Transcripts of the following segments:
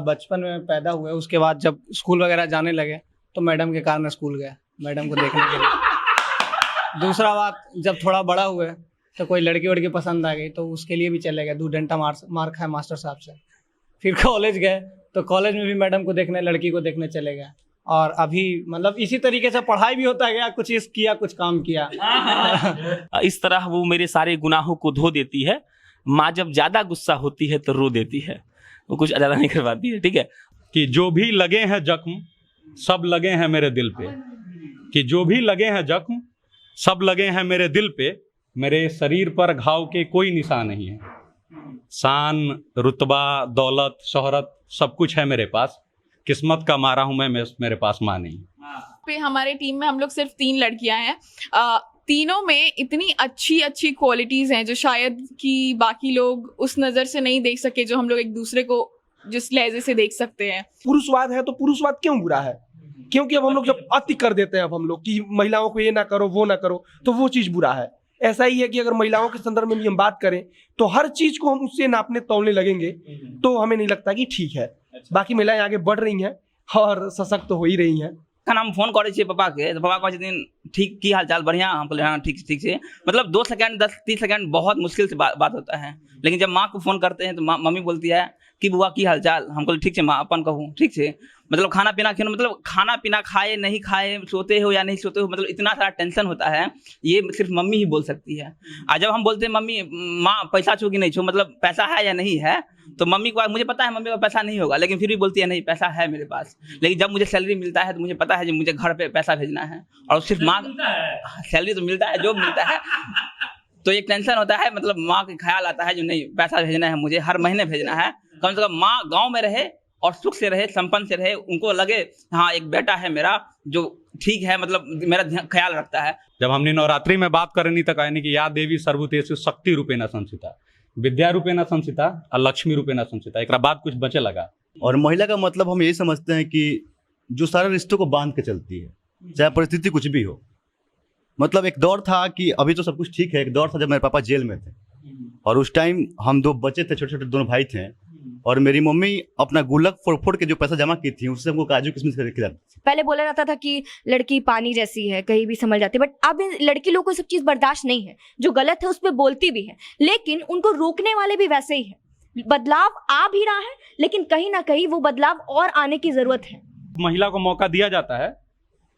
बचपन में पैदा हुए, उसके बाद जब स्कूल वगैरह जाने लगे तो मैडम के कारण स्कूल गए, मैडम को देखने के लिए। दूसरा बात, जब थोड़ा बड़ा हुए तो कोई लड़की वड़की पसंद आ गई तो उसके लिए भी चले गए, 2 डंडा मार खाए मास्टर साहब से। फिर कॉलेज गए तो कॉलेज में भी मैडम को देखने, लड़की को देखने चले गए। और अभी मतलब इसी तरीके से पढ़ाई भी होता गया, कुछ इस किया कुछ काम किया। इस तरह वो मेरे सारे गुनाहों को धो देती है। माँ जब ज्यादा गुस्सा होती है तो रो देती है, वो कुछ ज्यादा नहीं करवाती है। ठीक है कि जो भी लगे हैं जख्म सब लगे हैं मेरे दिल पे, कि जो भी लगे हैं जख्म सब लगे हैं मेरे दिल पे, मेरे शरीर पर घाव के कोई निशान नहीं है। शान, रुतबा, दौलत, शोहरत सब कुछ है मेरे पास, किस्मत का मारा हूं मैं, मेरे पास माँ नहीं। पे हमारे टीम में हम लोग सिर्फ 3 लड़कियां हैं। तीनों में इतनी अच्छी अच्छी क्वालिटीज हैं जो शायद कि बाकी लोग उस नज़र से नहीं देख सके, जो हम लोग एक दूसरे को जिस लहजे से देख सकते हैं। पुरुषवाद है तो पुरुषवाद क्यों बुरा है? क्योंकि अब हम लोग जब अति कर देते हैं, अब हम लोग कि महिलाओं को ये ना करो वो ना करो, तो वो चीज़ बुरा है। ऐसा ही है कि अगर महिलाओं के संदर्भ में भी हम बात करें तो हर चीज़ को हम उससे नापने तौलने लगेंगे तो हमें नहीं लगता कि ठीक है। बाकी महिलाएं आगे बढ़ रही हैं और सशक्त तो हो ही रही हैं। हम फोन करे छे पापा के, तो पापा कहै छथिन ठीक, की हाल चाल, बढ़िया। हम कहले हाँ ठीक से। मतलब 2 सेकंड 10-30 सेकंड बहुत मुश्किल से बात होता है। लेकिन जब माँ को फोन करते हैं तो मम्मी बोलती है कि बुआ की हाल चाल। हम कहले ठीक है माँ, अपन कहूँ ठीक है। मतलब खाना पीना खाए नहीं खाए, सोते हो या नहीं सोते हो, मतलब इतना सारा टेंशन होता है, ये सिर्फ मम्मी ही बोल सकती है। और जब हम बोलते हैं मम्मी माँ पैसा छो कि नहीं छो, मतलब पैसा है या नहीं है, तो मम्मी को, मुझे पता है मम्मी को पैसा नहीं होगा, लेकिन फिर भी बोलती है नहीं पैसा है मेरे पास। लेकिन जब मुझे सैलरी मिलता है तो मुझे पता है जो मुझे घर पे पैसा भेजना है, और सिर्फ माँ, सैलरी तो मिलता है, जो मिलता है, तो एक टेंशन होता है। मतलब माँ का ख्याल आता है जो नहीं पैसा भेजना है, मुझे हर महीने भेजना है। कम से कम माँ गाँव में रहे और सुख से रहे, संपन्न से रहे, उनको लगे हाँ एक बेटा है मेरा जो ठीक है, मतलब मेरा ख्याल रखता है। जब हमने नवरात्रि में बात करनी तक आने की, या देवी सर्वभूतेषु शक्ति रूपेण संस्थिता, विद्या रूपेण संस्थिता और लक्ष्मी रूपेण संस्थिता, एक बाद कुछ बचे लगा। और महिला का मतलब हम यही समझते हैं कि जो सारे रिश्तों को बांध के चलती है, चाहे परिस्थिति कुछ भी हो। मतलब एक दौर था कि अभी तो सब कुछ ठीक है, एक दौर था जब मेरे पापा जेल में थे और उस टाइम हम 2 बच्चे थे, छोटे छोटे 2 भाई थे, और मेरी मम्मी अपना गुल्लक फोड़ के जो पैसा जमा की थी उससे हमको काजू किशमिश खरीद के लाती थी। पहले बोला जाता था कि लड़की पानी जैसी है, कहीं भी संभल जाती है, बट अब लड़की लोगों को सब चीज बर्दाश्त नहीं है, जो गलत है उस पर बोलती भी है, लेकिन उनको रोकने वाले भी वैसे ही है। बदलाव आ भी रहा है, लेकिन कहीं ना कहीं वो बदलाव और आने की जरूरत है। महिला को मौका दिया जाता है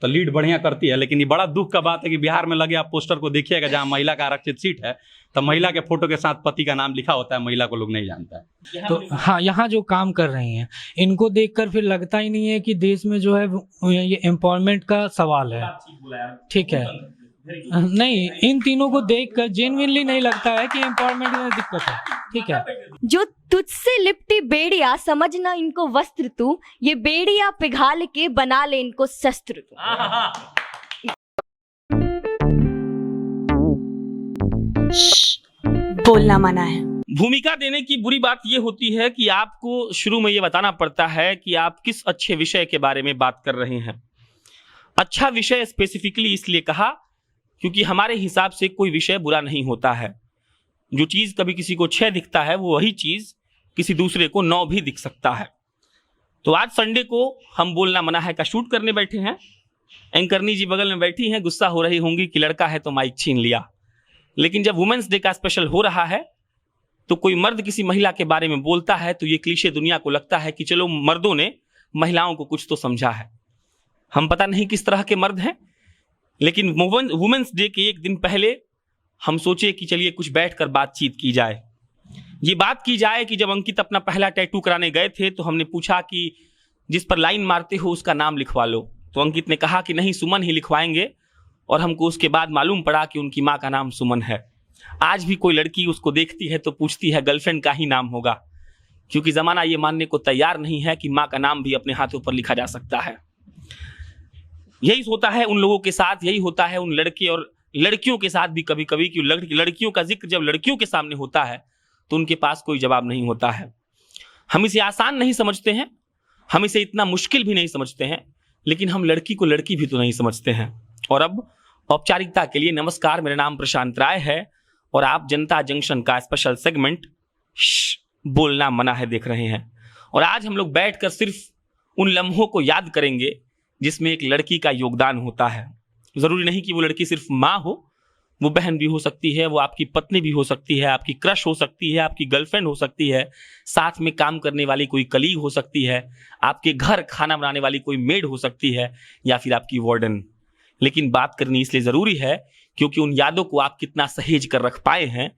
तो लीड बढ़िया करती है, लेकिन ये बड़ा दुख का बात है कि बिहार में लगे आप पोस्टर को देखिएगा जहाँ महिला का आरक्षित सीट है, तो महिला के फोटो के साथ पति का नाम लिखा होता है, महिला को लोग नहीं जानता है। तो हाँ, यहाँ जो काम कर रही हैं इनको देखकर फिर लगता ही नहीं है कि देश में जो है ये एम्पावरमेंट का सवाल है। ठीक है, नहीं, इन तीनों को देखकर जेन्युइनली नहीं लगता है कि एम्पावरमेंट में दिक्कत है। ठीक है, जो तुझसे लिपटी बेड़िया समझना इनको वस्त्र तू, ये बेड़िया पिघाल के बना ले इनको शस्त्र तू। बोलना मना है। भूमिका देने की बुरी बात यह होती है कि आपको शुरू में यह बताना पड़ता है कि आप किस अच्छे विषय के बारे में बात कर रहे हैं। अच्छा विषय स्पेसिफिकली इसलिए कहा क्योंकि हमारे हिसाब से कोई विषय बुरा नहीं होता है। जो चीज कभी किसी को 6 दिखता है वो वही चीज किसी दूसरे को 9 भी दिख सकता है। तो आज संडे को हम बोलना मना है का शूट करने बैठे हैं। एंकरनी जी बगल में बैठी हैं, गुस्सा हो रही होंगी कि लड़का है तो माइक छीन लिया। लेकिन जब वुमेन्स डे का स्पेशल हो रहा है तो कोई मर्द किसी महिला के बारे में बोलता है तो ये क्लीशे दुनिया को लगता है कि चलो मर्दों ने महिलाओं को कुछ तो समझा है। हम पता नहीं किस तरह के मर्द हैं, लेकिन वुमेन्स डे के एक दिन पहले हम सोचे कि चलिए कुछ बैठकर बातचीत की जाए। ये बात की जाए कि जब अंकित अपना पहला टैटू कराने गए थे तो हमने पूछा कि जिस पर लाइन मारते हो उसका नाम लिखवा लो, तो अंकित ने कहा कि नहीं, सुमन ही लिखवाएंगे, और हमको उसके बाद मालूम पड़ा कि उनकी माँ का नाम सुमन है। आज भी कोई लड़की उसको देखती है तो पूछती है गर्लफ्रेंड का ही नाम होगा, क्योंकि जमाना ये मानने को तैयार नहीं है कि माँ का नाम भी अपने हाथों पर लिखा जा सकता है। यही होता है उन लोगों के साथ, यही होता है उन लड़के और लड़कियों के साथ भी कभी कभी कि लड़कियों का जिक्र जब लड़कियों के सामने होता है तो उनके पास कोई जवाब नहीं होता है। हम इसे आसान नहीं समझते हैं, हम इसे इतना मुश्किल भी नहीं समझते हैं, लेकिन हम लड़की को लड़की भी तो नहीं समझते हैं। और अब औपचारिकता के लिए नमस्कार, मेरा नाम प्रशांत राय है और आप जनता जंक्शन का स्पेशल सेगमेंट बोलना मना है देख रहे हैं। और आज हम लोग बैठकर सिर्फ उन लम्हों को याद करेंगे जिसमें एक लड़की का योगदान होता है। जरूरी नहीं कि वो लड़की सिर्फ माँ हो, वो बहन भी हो सकती है, वो आपकी पत्नी भी हो सकती है, आपकी क्रश हो सकती है, आपकी गर्लफ्रेंड हो सकती है, साथ में काम करने वाली कोई कलीग हो सकती है, आपके घर खाना बनाने वाली कोई मेड हो सकती है, या फिर आपकी वार्डन। लेकिन बात करनी इसलिए जरूरी है क्योंकि उन यादों को आप कितना सहेज कर रख पाए हैं,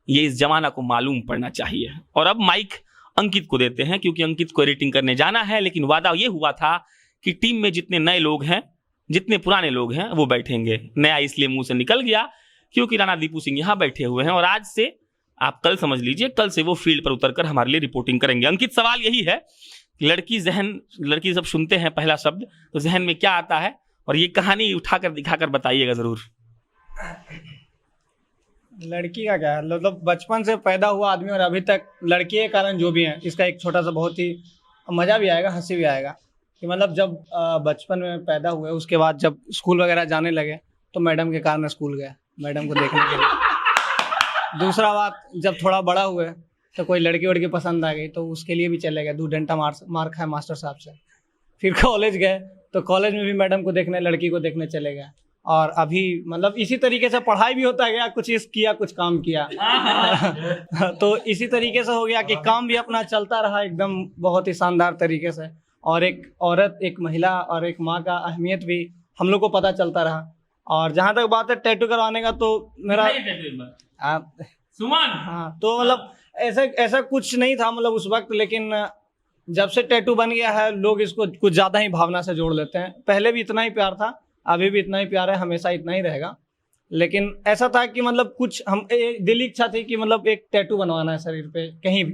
ये इस जमाना को मालूम पड़ना चाहिए। और अब माइक अंकित को देते हैं क्योंकि अंकित को एडिटिंग करने जाना है, लेकिन वादा ये हुआ था कि टीम में जितने नए लोग हैं, जितने पुराने लोग हैं, वो बैठेंगे। नया इसलिए मुंह से निकल गया क्योंकि राणा दीपू सिंह यहाँ बैठे हुए हैं और आज से आप कल समझ लीजिए, कल से वो फील्ड पर उतरकर हमारे लिए रिपोर्टिंग करेंगे। अंकित, सवाल यही है, लड़की जब सुनते हैं पहला शब्द तो जहन में क्या आता है, और ये कहानी उठाकर दिखाकर बताइएगा जरूर। लड़की का क्या है, मतलब बचपन से पैदा हुआ आदमी और अभी तक लड़की के कारण जो भी है, इसका एक छोटा सा बहुत ही मज़ा भी आएगा, हंसी भी आएगा कि मतलब जब बचपन में पैदा हुए, उसके बाद जब स्कूल वगैरह जाने लगे तो मैडम के कारण स्कूल गए, मैडम को देखने के लिए। दूसरा बात, जब थोड़ा बड़ा हुए तो कोई लड़की वड़की पसंद आ गई तो उसके लिए भी चले गए, 2 डंडा मार खाए मास्टर साहब से। फिर कॉलेज गए तो कॉलेज में भी मैडम को देखने, लड़की को देखने चले गए। और अभी मतलब इसी तरीके से पढ़ाई भी होता गया, कुछ इस किया कुछ काम किया तो इसी तरीके से हो गया कि काम भी अपना चलता रहा एकदम बहुत ही शानदार तरीके से। और एक औरत, एक महिला और एक माँ का अहमियत भी हम लोग को पता चलता रहा। और जहाँ तक बात है टैटू करवाने का, तो मेरा सुमन, हाँ, तो मतलब ऐसा कुछ नहीं था मतलब उस वक्त, लेकिन जब से टैटू बन गया है लोग इसको कुछ ज़्यादा ही भावना से जोड़ लेते हैं। पहले भी इतना ही प्यार था, अभी भी इतना ही प्यार है, हमेशा इतना ही रहेगा। लेकिन ऐसा था कि मतलब कुछ हम दिल की इच्छा थी कि मतलब एक टैटू बनवाना है शरीर पे कहीं भी।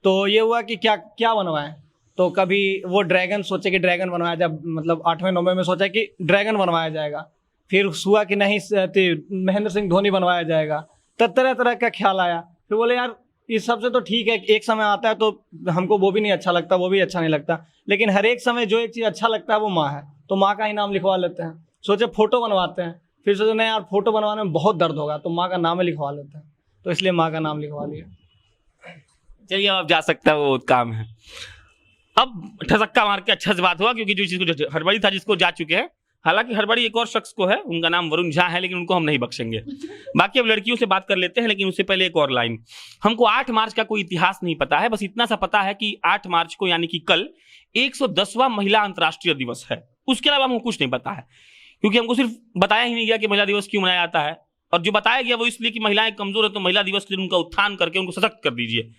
तो ये हुआ कि क्या बनवाएं, तो कभी वो ड्रैगन सोचे कि ड्रैगन बनवाया, जब मतलब 8वें 9वें में सोचा कि ड्रैगन बनवाया जाएगा। फिर हुआ कि नहीं महेंद्र सिंह धोनी बनवाया जाएगा। तो तरह तरह का ख्याल आया। फिर बोले यार इस सब से तो ठीक है, एक समय आता है तो हमको वो भी नहीं अच्छा लगता, वो भी अच्छा नहीं लगता, लेकिन हर एक समय जो एक चीज़ अच्छा लगता है वो माँ है, तो माँ का ही नाम लिखवा लेते हैं। सोचे फोटो बनवाते हैं, फिर सोचे नहीं यार फोटो बनवाने में बहुत दर्द होगा, तो माँ का नाम ही लिखवा लेते हैं, तो इसलिए माँ का नाम लिखवा लिया। चलिए अब जा सकता है, वो काम है। अब ठसक्का मार के अच्छा से बात हुआ क्योंकि जो चीज को हड़बड़ी था जिसको जा चुके हैं, हालांकि हड़बड़ी एक और शख्स को है, उनका नाम वरुण झा है, लेकिन उनको हम नहीं बख्शेंगे। बाकी अब लड़कियों से बात कर लेते हैं, लेकिन उससे पहले एक और लाइन। हमको 8 मार्च का कोई इतिहास नहीं पता है, बस इतना सा पता है कि 8 मार्च को यानी कि कल 110वां महिला अंतर्राष्ट्रीय दिवस है। उसके अलावा हमको कुछ नहीं पता है क्योंकि हमको सिर्फ बताया ही नहीं गया कि महिला दिवस क्यों मनाया जाता है, और जो बताया गया वो इसलिए कि महिलाएं कमजोर है तो महिला दिवस के दिन उनका उत्थान करके उनको सशक्त कर दीजिए।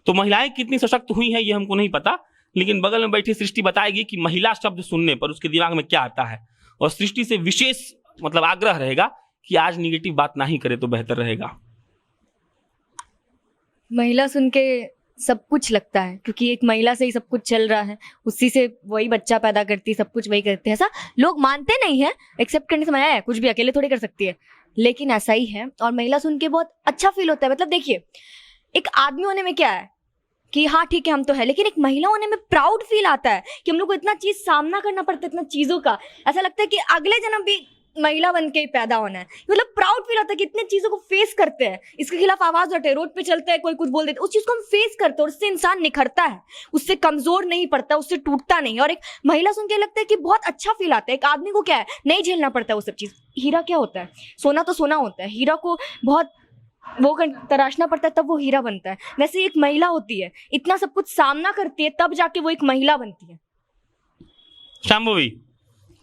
तो महिलाएं कितनी सशक्त हुई हैं ये हमको नहीं पता, लेकिन बगल में बैठी सृष्टि बताएगी कि महिला शब्द सुनने पर उसके दिमाग में क्या आता है। और सृष्टि से विशेष मतलब आग्रह रहेगा कि आज निगेटिव बात ना ही करे तो बेहतर रहेगा। महिला सुन के सब कुछ लगता है क्योंकि एक महिला से ही सब कुछ चल रहा है, उसी से वही बच्चा पैदा करती है, सब कुछ वही करते हैं। ऐसा लोग मानते नहीं है, एक्सेप्ट करने से मना है, कुछ भी अकेले थोड़ी कर सकती है, लेकिन ऐसा ही है। और महिला सुन के बहुत अच्छा फील होता है। मतलब देखिए, एक आदमी होने में क्या है कि हाँ ठीक है हम तो है, लेकिन एक महिला होने में प्राउड फील आता है कि हम लोग को इतना चीज सामना करना पड़ता है, इतना चीजों का। ऐसा लगता है कि अगले जन्म भी महिला बन के ही पैदा होना है। मतलब प्राउड फील होता है कि इतने चीजों को फेस करते हैं, इसके खिलाफ आवाज उठाते हैं, रोड पे चलते हैं, कोई कुछ बोल देते, उस चीज को हम फेस करते हैं और उससे इंसान निखरता है, उससे कमजोर नहीं पड़ता, उससे टूटता नहीं। और एक महिला सुन के लगता है कि बहुत अच्छा फील आता है। एक आदमी को क्या है, नहीं झेलना पड़ता है वो सब चीज। हीरा क्या होता है, सोना तो सोना होता है, हीरा को बहुत वो तराशना पड़ता है तब वो हीरा बनता है। वैसे एक महिला होती है, इतना सब कुछ सामना करती है तब जाके वो एक महिला बनती है। शांभवी,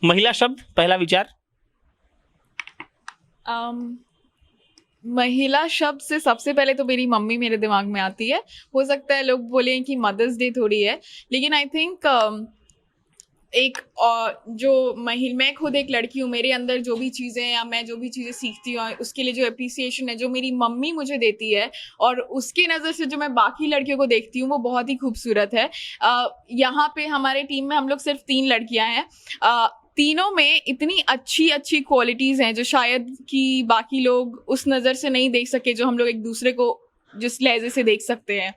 महिला शब्द पहला विचार। महिला शब्द से सबसे पहले तो मेरी मम्मी मेरे दिमाग में आती है। हो सकता है लोग बोले कि मदर्स डे थोड़ी है, लेकिन आई थिंक एक जो मैं खुद एक लड़की हूँ, मेरे अंदर जो भी चीज़ें या मैं जो भी चीज़ें सीखती हूँ उसके लिए जो अप्रिसिएशन है जो मेरी मम्मी मुझे देती है और उसकी नज़र से जो मैं बाकी लड़कियों को देखती हूँ वो बहुत ही खूबसूरत है। यहाँ पे हमारे टीम में हम लोग सिर्फ 3 लड़कियाँ हैं। तीनों में इतनी अच्छी क्वालिटीज़ हैं जो शायद कि बाकी लोग उस नज़र से नहीं देख सके, जो हम लोग एक दूसरे को जिस लहजे से देख सकते हैं।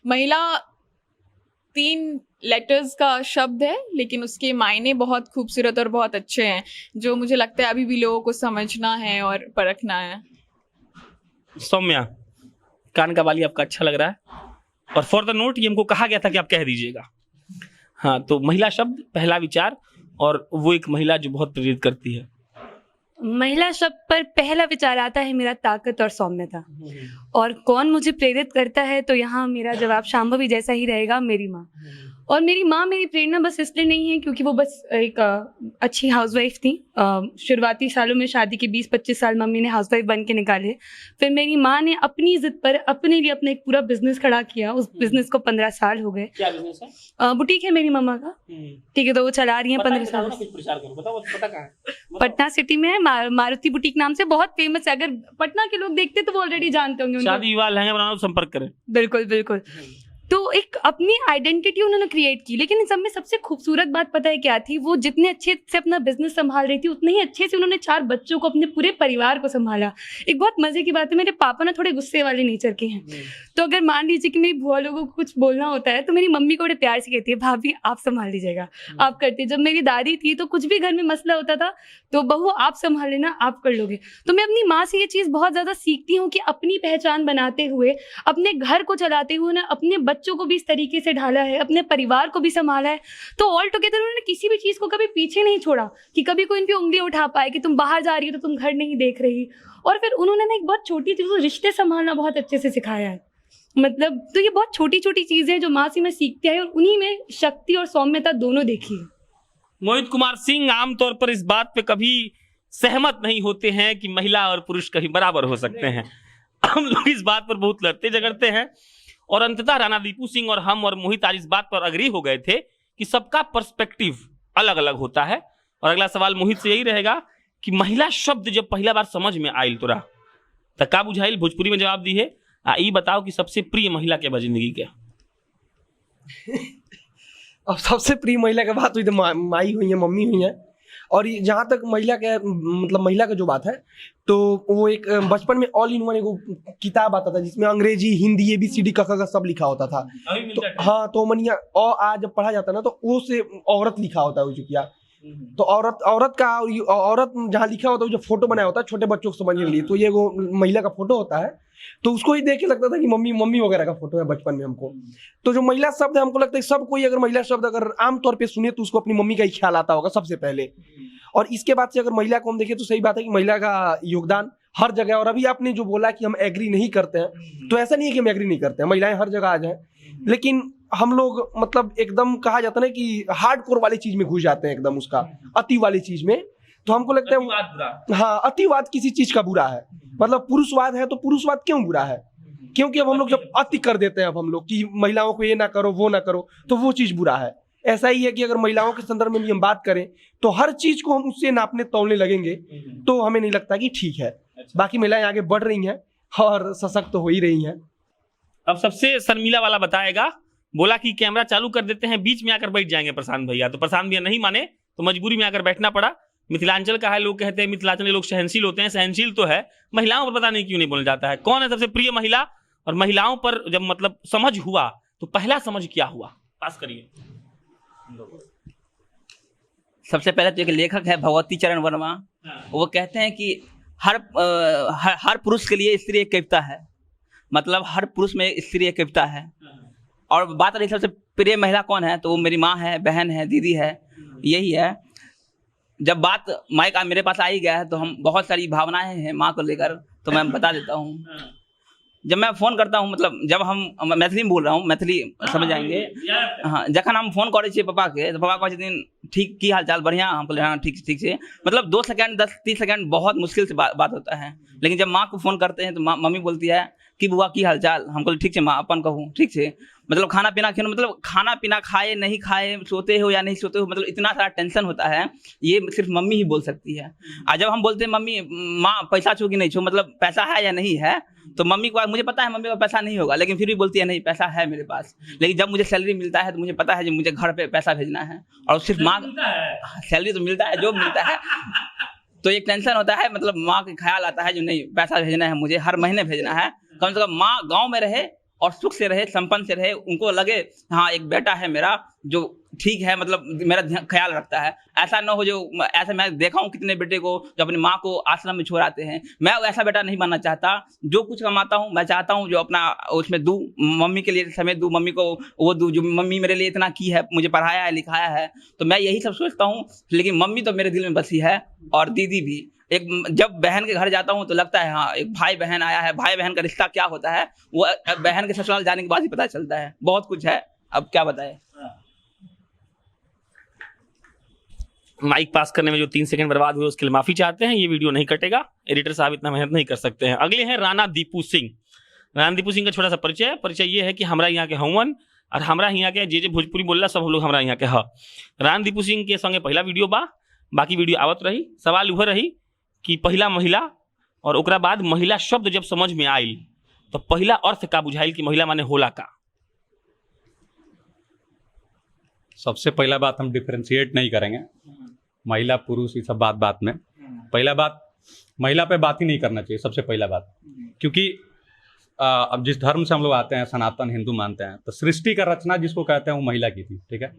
महिला 3 लेटर्स का शब्द है, लेकिन उसके मायने बहुत खूबसूरत और बहुत अच्छे हैं, जो मुझे लगता है अभी भी लोगों को समझना है और परखना है। सौम्या, कान का बाली आपका अच्छा लग रहा है? और फॉर द नोट ये हमको कहा गया था कि आप कह दीजिएगा। हाँ, तो महिला शब्द, पहला विचार, और वो एक महिला जो बहुत प्रेरित करती है। महिला शब्द पर पहला विचार आता है मेरा ताकत और सौम्यता। और कौन मुझे प्रेरित करता है, तो यहाँ मेरा जवाब शांभवी जैसा ही रहेगा, मेरी माँ। और मेरी माँ मेरी प्रेरणा बस इसलिए नहीं है क्योंकि वो बस एक अच्छी हाउसवाइफ थी। शुरुआती सालों में, शादी के 20-25 साल मम्मी ने हाउसवाइफ बन के निकाले। फिर मेरी माँ ने अपनी जिद पर अपने लिए अपना एक पूरा बिजनेस खड़ा किया। उस बिजनेस को 15 साल हो गए। क्या बिजनेस है? बुटीक है मेरी मम्मा का, ठीक है, तो वो चला रही है 15 साल। पटना सिटी में है, मारुति बुटीक नाम से बहुत फेमस है। अगर पटना के लोग देखते तो वो ऑलरेडी जानते होंगे। शादी विवाह लहंगा बनाना तो संपर्क करें। बिल्कुल बिल्कुल। तो एक अपनी आइडेंटिटी उन्होंने क्रिएट की। लेकिन इन सब में सबसे खूबसूरत बात पता है क्या थी? वो जितने अच्छे से अपना बिजनेस संभाल रही थी, उतने ही अच्छे से उन्होंने 4 बच्चों को, अपने पूरे परिवार को संभाला। एक बहुत मजे की बात है, मेरे पापा ना थोड़े गुस्से वाले नेचर के हैं। तो अगर मान लीजिए कि मेरी बुआ लोगों को कुछ बोलना होता है तो मेरी मम्मी को बड़े प्यार से कहती है, भाभी आप संभाल लीजिएगा, आप करती है। जब मेरी दादी थी तो कुछ भी घर में मसला होता था तो बहू आप संभाल लेना, आप कर लोगे। तो मैं अपनी माँ से ये चीज़ बहुत ज़्यादा सीखती हूँ कि अपनी पहचान बनाते हुए, अपने घर को चलाते हुए ना, अपने बच्चों को भी इस तरीके से ढाला है, अपने परिवार को भी संभाला है। तो ऑल टुगेदर उन्होंने किसी भी चीज को कभी पीछे नहीं छोड़ा कि कभी कोई इन पे उंगली उठा पाए कि तुम बाहर जा रही हो तो तुम घर नहीं देख रही। और फिर उन्होंने ना एक बहुत छोटी चीज, रिश्ते संभालना बहुत अच्छे से सिखाया है। मतलब तो ये बहुत छोटी छोटी चीजें हैं जो माँ से मैं सीखती आई, और उन्हीं में शक्ति और सौम्यता दोनों देखी है। मोहित कुमार सिंह आमतौर पर इस बात पे कभी सहमत नहीं होते हैं कि महिला और पुरुष कहीं बराबर हो सकते हैं। हम लोग इस बात पर बहुत लड़ते झगड़ते हैं, और अंततः राणा दीपू सिंह और हम और मोहित आज इस बात पर अग्री हो गए थे कि सबका पर्सपेक्टिव अलग अलग होता है। और अगला सवाल मोहित से यही रहेगा कि महिला शब्द जब पहला बार समझ में आयल तोरा तो का बुझाइल? भोजपुरी में जवाब दी है। ये बताओ कि सबसे प्रिय महिला के बा जिंदगी के? अब सबसे प्रिय महिला की बात हुई तो माई हुई है, मम्मी हुई है। और जहाँ तक महिला के, मतलब महिला का जो बात है, तो वो एक बचपन में ऑल इन वन एक किताब आता था जिसमें अंग्रेजी, हिंदी, ABCD क सब लिखा होता था। तो हाँ, तो मनिया और आज जब पढ़ा जाता है ना तो वो से औरत लिखा होता है वो चुकिया। तो औरत का, औरत जहाँ लिखा होता है, जो फोटो बनाया होता है छोटे बच्चों को समझने के लिए, तो ये वो महिला का फोटो होता है। तो उसको ही देख के लगता था कि मम्मी वगैरह का फोटो है बचपन में हमको। तो जो महिला शब्द है, हमको लगता है सब कोई अगर महिला शब्द अगर आमतौर पे सुने तो उसको अपनी मम्मी का ही ख्याल आता होगा सबसे पहले। और इसके बाद से अगर महिला को हम देखें तो सही बात है कि महिला का योगदान हर जगह। और अभी आपने जो बोला कि हम एग्री नहीं करते हैं, तो ऐसा नहीं है कि हम एग्री नहीं करते हैं, महिलाएं हर जगह आ जाए। लेकिन हम लोग मतलब एकदम कहा जाता है ना कि हार्डकोर वाली चीज में घुस जाते हैं, एकदम उसका अति वाली चीज में। तो हमको लगता है हाँ, अतिवाद किसी चीज का बुरा है। मतलब पुरुषवाद है तो पुरुषवाद क्यों बुरा है? क्योंकि अब हम लोग जब अति कर देते हैं, अब हम लोग कि महिलाओं को ये ना करो वो ना करो, तो वो चीज बुरा है। ऐसा ही है कि अगर महिलाओं के संदर्भ में भी हम बात करें तो हर चीज को हम उससे नापने तौलने लगेंगे तो हमें नहीं लगता कि ठीक है। बाकी महिलाएं आगे बढ़ रही हैं और सशक्त तो हो ही रही हैं। अब सबसे शर्मिला वाला बताएगा, बोला कि कैमरा चालू कर देते हैं, बीच में आकर बैठ जाएंगे प्रशांत भैया। तो प्रशांत भैया नहीं माने तो मजबूरी में आकर बैठना पड़ा। मिथिलांचल का है, लोग कहते हैं मिथिलांचल के लोग सहनशील होते हैं, सहनशील तो है, महिलाओं पर पता नहीं क्यों नहीं बोला जाता है। कौन है सबसे प्रिय महिला? और महिलाओं पर जब मतलब समझ हुआ तो पहला समझ क्या हुआ? पास करिए। सबसे पहले तो एक लेखक है भगवती चरण वर्मा, वो कहते हैं कि हर पुरुष के लिए स्त्री एक कविता है। मतलब हर पुरुष में स्त्री एक कविता है। और बात रही सबसे प्रिय महिला कौन है, तो वो मेरी माँ है, बहन है, दीदी है, यही है। जब बात माइक मेरे पास आ ही गया है तो हम बहुत सारी भावनाएं हैं माँ को लेकर, तो मैं बता देता हूँ। जब मैं फोन करता हूँ, मतलब जब हम मैथिली में बोल रहा हूँ, मैथिली समझ जाएंगे। हाँ, जखन हम फोन करे छे पापा के, तो पापा कहते दिन ठीक की हाल चाल, बढ़िया। हम बोले हाँ ठीक ठीक से। मतलब 2 सेकंड 10-30 सेकंड बहुत मुश्किल से बात होता है। लेकिन जब माँ को फोन करते हैं तो मम्मी बोलती है कि बुआ की हाल चाल। हम बोले ठीक है माँ, अपन कहूँ ठीक से। मतलब खाना पीना खेलो, मतलब खाना पीना खाए नहीं खाए, सोते हो या नहीं सोते हो, मतलब इतना सारा टेंशन होता है, ये सिर्फ मम्मी ही बोल सकती है। आज जब हम बोलते हैं मम्मी माँ पैसा छो कि नहीं छो, मतलब पैसा है या नहीं है, तो मम्मी को, मुझे पता है मम्मी को पैसा नहीं होगा, लेकिन फिर भी बोलती है नहीं पैसा है मेरे पास। लेकिन जब मुझे सैलरी मिलता है तो मुझे पता है कि मुझे घर पे पैसा भेजना है, और सिर्फ माँ सैलरी तो मिलता है, जो मिलता है, तो एक टेंशन होता है। मतलब माँ का ख्याल आता है जो नहीं पैसा भेजना है मुझे, हर महीने भेजना है। कम से कम माँ गाँव में रहे और सुख से रहे, संपन्न से रहे, उनको लगे हाँ एक बेटा है मेरा जो ठीक है, मतलब मेरा ख्याल रखता है। ऐसा ना हो जो ऐसा मैं देखा हूँ कितने बेटे को जो अपनी माँ को आश्रम में छोड़ आते हैं। मैं ऐसा बेटा नहीं बनना चाहता। जो कुछ कमाता हूँ मैं चाहता हूँ जो अपना उसमें दूँ, मम्मी के लिए समय दूँ, मम्मी को वो दूँ जो मम्मी मेरे लिए इतना की है, मुझे पढ़ाया है, लिखाया है। तो मैं यही सब सोचता हूँ। लेकिन मम्मी तो मेरे दिल में बसी है और दीदी भी। एक जब बहन के घर जाता हूँ तो लगता है हाँ एक भाई बहन आया है। भाई बहन का रिश्ता क्या होता है वो बहन के ससुराल जाने के बाद ही पता चलता है। बहुत कुछ है, अब क्या बताए। माइक पास करने में जो 3 सेकंड बर्बाद हुए उसके लिए माफी चाहते हैं। ये वीडियो नहीं कटेगा, एडिटर साहब इतना मेहनत नहीं कर सकते हैं। अगले हैं राणा दीपू सिंह। राणा दीपू सिंह का छोटा सा परिचय ये है कि हमारा यहाँ के हवन और हमारा यहाँ के जे भोजपुरी बोल रहा सब हम लोग हमारा यहाँ के ह। राणा दीपू सिंह के संगे पहला वीडियो बा, बाकी वीडियो आवत रही। सवाल वह रही कि पहला महिला और ओकरा बाद महिला शब्द जब समझ में आयल तो पहला अर्थ का बुझाइल कि महिला माने होला का। सबसे पहला बात हम डिफरेंशिएट नहीं करेंगे महिला पुरुष ये सब बात में। पहला बात महिला पे बात ही नहीं करना चाहिए, सबसे पहला बात। क्योंकि अब जिस धर्म से हम लोग आते हैं, सनातन हिंदू मानते हैं, तो सृष्टि का रचना जिसको कहते हैं वो महिला की थी। ठीक है,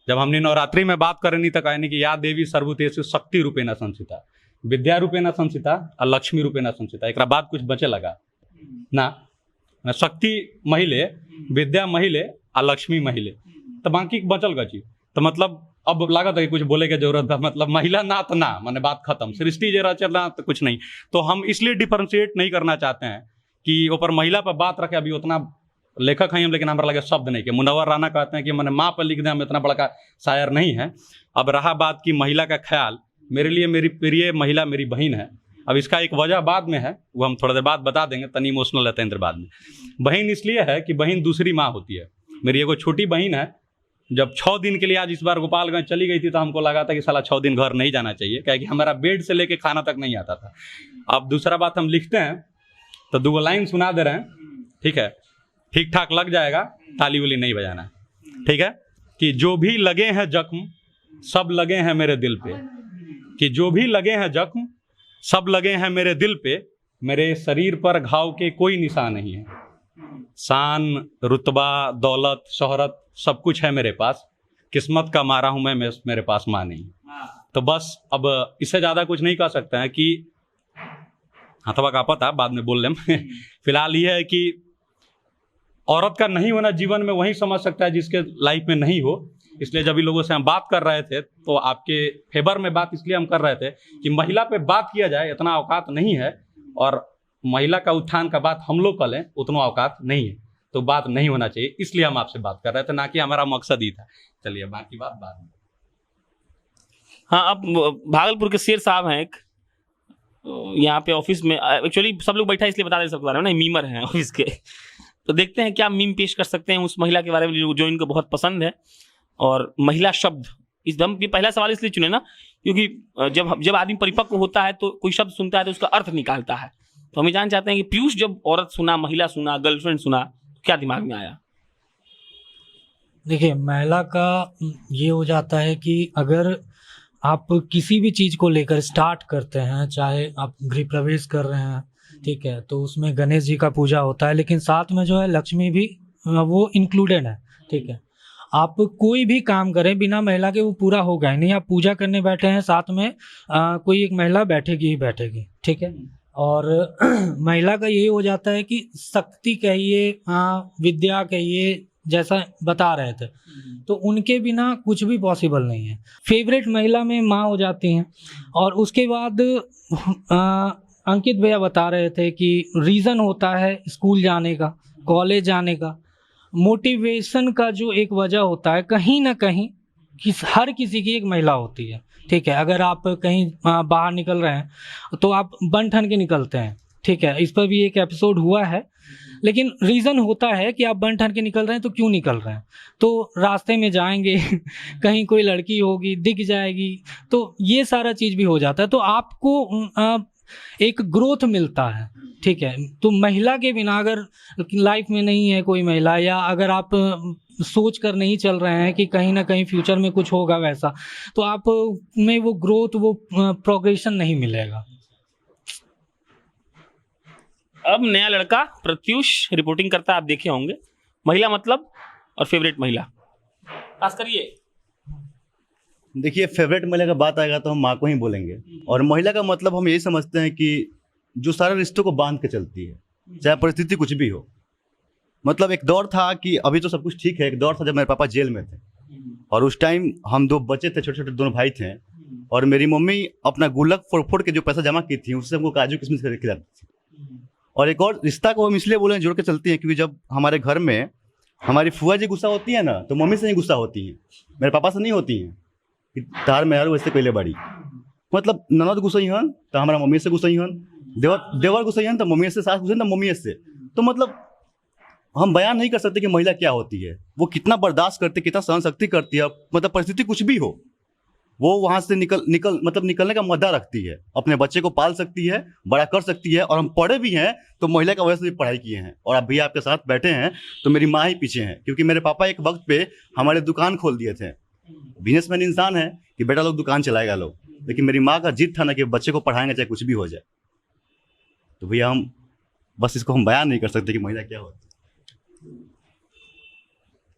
जब हमने नवरात्रि में बात करनी तो कहनी कि या देवी सर्वभूतेषु शक्ति रूपेण संस्थिता, विद्या रूपेण संस्थिता और लक्ष्मी रूपेण संस्थिता। एक बाद कुछ बचे लगा ना, शक्ति महिले, विद्या महिले और लक्ष्मी महिले, तो बाकी बचल गची। तो मतलब अब लागत है कि कुछ बोले की जरूरत है, मतलब महिला ना तो ना, माने बात खत्म। सृष्टि जरा चलना तो कुछ नहीं। तो हम इसलिए डिफरेंशिएट नहीं करना चाहते हैं कि ऊपर महिला पर बात रखे। अभी उतना लेखक हैं हम, लेकिन हमारा लगे शब्द नहीं कि मुनव्वर राणा कहते हैं कि मैंने माँ पर लिख दें, हम इतना बड़ा का शायर नहीं है। अब रहा बात की महिला का ख्याल, मेरे लिए मेरी प्रिय महिला मेरी बहन है। अब इसका एक वजह बाद में है, वो हम थोड़ा देर बाद बता देंगे, तनी इमोशनल रहते हैं बाद में। बहन इसलिए है कि बहन दूसरी माँ होती है। मेरी एगो छोटी बहन है, जब 6 दिन के लिए आज इस बार गोपालगंज चली गई थी तो हमको लगा था कि साला 6 दिन घर नहीं जाना चाहिए, क्योंकि हमारा बेड से लेके खाना तक नहीं आता था। अब दूसरा बात हम लिखते हैं तो 2 लाइन सुना दे रहे हैं, ठीक है, ठीक ठाक लग जाएगा, ताली उली नहीं बजाना है, ठीक है। कि जो भी लगे हैं जख्म सब लगे हैं मेरे दिल पे, कि जो भी लगे हैं जख्म सब लगे हैं मेरे दिल पे, मेरे शरीर पर घाव के कोई निशान नहीं है। शान, रुतबा, दौलत, शोहरत सब कुछ है मेरे पास, किस्मत का मारा हूं मैं, मेरे पास माँ नहीं। तो बस अब इससे ज़्यादा कुछ नहीं कह सकते हैं कि हथवा का पता बाद में बोल लें। फिलहाल ये है कि औरत का नहीं होना जीवन में वही समझ सकता है जिसके लाइफ में नहीं हो। इसलिए जब इन लोगों से हम बात कर रहे थे तो आपके फेवर में बात इसलिए हम कर रहे थे कि महिला पे बात किया जाए, इतना औकात नहीं है, और महिला का उत्थान का बात हम लोग कर लें उतना औकात नहीं है, तो बात नहीं होना चाहिए। इसलिए हम आपसे बात कर रहे थे, ना कि हमारा मकसद ही था। चलिए बाकी बात बाद में। हाँ, अब भागलपुर के शेर साहब हैं एक, यहाँ पे ऑफिस में, एक्चुअली सब लोग बैठा इसलिए बता रहे सबके बारे में, मीमर हैं ऑफिस के। तो देखते हैं क्या मीम पेश कर सकते हैं उस महिला के बारे में जो इनको बहुत पसंद है। और महिला शब्द, इस हम ये पहला सवाल इसलिए चुने ना क्योंकि जब आदमी परिपक्व होता है तो कोई शब्द सुनता है तो उसका अर्थ निकालता है। तो हम जान चाहते हैं कि पीयूष जब औरत सुना, महिला सुना, गर्लफ्रेंड सुना, तो क्या दिमाग में आया? देखिए, महिला का ये हो जाता है कि अगर आप किसी भी चीज़ को लेकर स्टार्ट करते हैं, चाहे आप गृह प्रवेश कर रहे हैं, ठीक है, तो उसमें गणेश जी का पूजा होता है, लेकिन साथ में जो है लक्ष्मी भी वो इंक्लूडेड है, ठीक है। आप कोई भी काम करें बिना महिला के वो पूरा होगा ही नहीं। आप पूजा करने बैठे हैं, साथ में कोई एक महिला बैठेगी ही बैठेगी, ठीक है। और महिला का यही हो जाता है कि शक्ति कहिए, विद्या कहिए, जैसा बता रहे थे, तो उनके बिना कुछ भी पॉसिबल नहीं है। फेवरेट महिला में माँ हो जाती हैं। और उसके बाद अंकित भैया बता रहे थे कि रीज़न होता है स्कूल जाने का, कॉलेज जाने का, मोटिवेशन का जो एक वजह होता है, कहीं ना कहीं हर किसी की एक महिला होती है, ठीक है। अगर आप कहीं बाहर निकल रहे हैं तो आप बन ठन के निकलते हैं, ठीक है। इस पर भी एक एपिसोड हुआ है, लेकिन रीज़न होता है कि आप बन ठन के निकल रहे हैं तो क्यों निकल रहे हैं। तो रास्ते में जाएंगे कहीं कोई लड़की होगी, दिख जाएगी, तो ये सारा चीज़ भी हो जाता है। तो आपको एक ग्रोथ मिलता है, ठीक है। तो महिला के बिना अगर लाइफ में नहीं है कोई महिला, या अगर आप सोच कर नहीं चल रहे हैं कि कहीं ना कहीं फ्यूचर में कुछ होगा वैसा, तो आप में वो ग्रोथ, वो प्रोग्रेशन नहीं मिलेगा। अब नया लड़का प्रत्युष रिपोर्टिंग करता है, आप देखे होंगे। महिला मतलब और फेवरेट महिला, खास करिए देखिए, फेवरेट महिला का बात आएगा तो हम माँ को ही बोलेंगे। और महिला का मतलब हम यही समझते हैं कि जो सारे रिश्तों को बांध के चलती है, चाहे परिस्थिति कुछ भी हो। मतलब एक दौर था कि अभी तो सब कुछ ठीक है, एक दौर था जब मेरे पापा जेल में थे और उस टाइम हम 2 बच्चे थे, छोटे छोटे 2 भाई थे, और मेरी मम्मी अपना गुल्लक फोड़ फोड़ के जो पैसा जमा की थी उससे हमको काजू किशमिश खरीद के लाती थी। और एक और रिश्ता को हम इसलिए बोले जोड़ के चलती हैं क्योंकि जब हमारे घर में हमारी फुआ जी गुस्सा होती है ना, तो मम्मी से ही गुस्सा होती है, मेरे पापा से नहीं होती हैं कि तार में यार वैसे पहले बड़ी। मतलब ननद गुस्सा ही हन तो हमारा मम्मी से गुस्सा ही हन, देवर गुस्सा ही हन तो मम्मी से, सास गुस्सा तो मम्मी से। तो मतलब हम बयान नहीं कर सकते कि महिला क्या होती है, वो कितना बर्दाश्त करती है, कितना सहन शक्ति करती है। मतलब परिस्थिति कुछ भी हो, वो वहाँ से निकलने का मद्दा रखती है, अपने बच्चे को पाल सकती है, बड़ा कर सकती है। और हम पढ़े भी हैं तो महिला का वजह से भी पढ़ाई किए हैं। और अभी आपके साथ बैठे हैं तो मेरी माँ ही पीछे हैं, क्योंकि मेरे पापा एक वक्त पे हमारे दुकान खोल दिए थे। बिजनेसमैन इंसान है कि बेटा लोग दुकान चलाएगा लोग, लेकिन मेरी माँ का जिद था ना कि बच्चे को पढ़ाएंगे चाहे कुछ भी हो जाए। तो भैया हम बस इसको हम बयान नहीं कर सकते कि महिला क्या होती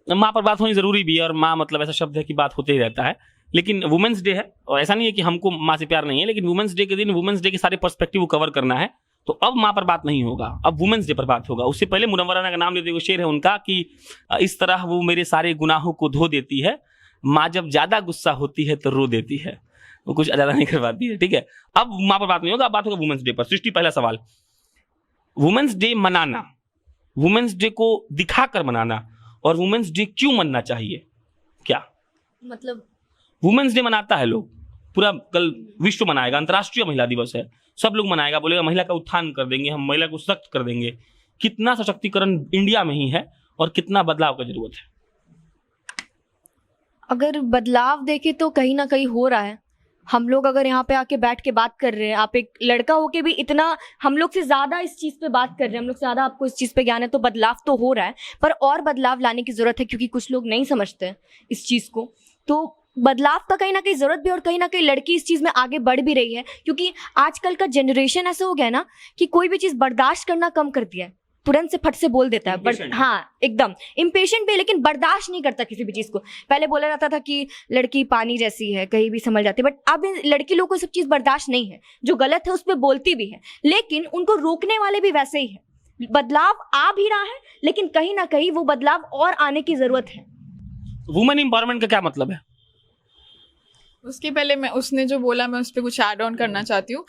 है। माँ पर बात होनी जरूरी भी है, और माँ मतलब ऐसा शब्द है कि बात होते ही रहता है। लेकिन वुमेन्स डे है और ऐसा नहीं है कि हमको माँ से प्यार नहीं है, लेकिन वुमेन्स डे के दिन वुमेन्स डे के सारे पर्सपेक्टिव को कवर करना है। तो अब माँ पर बात नहीं होगा, अब वुमेन्स डे पर बात होगा। उससे पहले मुनव्वरा का नाम लेते हुए शेर है उनका कि इस तरह वो मेरे सारे गुनाहों को धो देती है, माँ जब ज्यादा गुस्सा होती है तो रो देती है, वो कुछ ज्यादा नहीं कर पाती है। ठीक है, अब माँ पर बात नहीं होगा, अब बात होगा वुमेन्स डे पर। सृष्टि, पहला सवाल, वुमेन्स डे मनाना, वुमेन्स डे को दिखाकर मनाना और वुमेन्स डे क्यों मनना चाहिए? क्या मतलब वुमेन्स डे मनाता है लोग, पूरा कल विश्व मनाएगा, अंतर्राष्ट्रीय महिला दिवस है, सब लोग मनाएगा, बोलेगा महिला का उत्थान कर देंगे, हम महिला को सशक्त कर देंगे। कितना सशक्तिकरण इंडिया में ही है और कितना बदलाव की जरूरत है? अगर बदलाव देखे तो कहीं ना कहीं हो रहा है। हम लोग अगर यहाँ पे आके बैठ के बात कर रहे हैं, आप एक लड़का होके भी इतना हम लोग से ज्यादा इस चीज पे बात कर रहे हैं, हम लोग से ज्यादा आपको इस चीज पे ज्ञान है, तो बदलाव तो हो रहा है। पर और बदलाव लाने की जरूरत है, क्योंकि कुछ लोग नहीं समझते हैं इस चीज को। तो बदलाव का कहीं ना कहीं जरूरत भी, और कहीं ना कहीं लड़की इस चीज में आगे बढ़ भी रही है, क्योंकि आजकल का जनरेशन ऐसा हो गया ना कि कोई भी चीज बर्दाश्त करना कम कर दिया है, तुरंत से फट से बोल देता है। हाँ, एकदम इम्पेशेंट भी, लेकिन बर्दाश्त नहीं करता किसी भी चीज को। पहले बोला जाता था कि लड़की पानी जैसी है, कहीं भी संभल जाती है, बट अब लड़की लोगों को सब चीज बर्दाश्त नहीं है, जो गलत है उस पर बोलती भी है, लेकिन उनको रोकने वाले भी वैसे ही है। बदलाव आ भी रहा है, लेकिन कहीं ना कहीं वो बदलाव और आने की जरूरत है। वुमेन एम्पावरमेंट का क्या मतलब है? उसके पहले मैं उसने जो बोला मैं उस पर कुछ ऐड ऑन करना चाहती हूँ।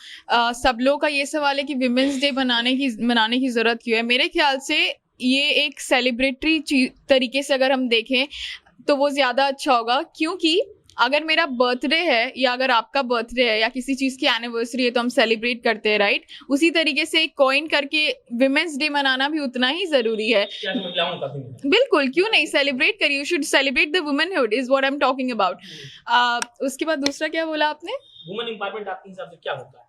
सब लोग का ये सवाल है कि विमेंस डे मनाने की ज़रूरत क्यों है। मेरे ख्याल से ये एक सेलिब्रेटरी तरीके से अगर हम देखें तो वो ज़्यादा अच्छा होगा, क्योंकि अगर मेरा बर्थडे है या अगर आपका बर्थडे है या किसी चीज़ की एनिवर्सरी है तो हम सेलिब्रेट करते हैं, राइट। उसी तरीके से एक कॉइन करके विमेंस डे मनाना भी उतना ही ज़रूरी है। बिल्कुल, क्यों नहीं, सेलिब्रेट करिए, you should celebrate the womanhood is what I am talking about. उसके बाद दूसरा क्या बोला आपने? वुमेन एम्पावरमेंट आपके हिसाब से क्या होता है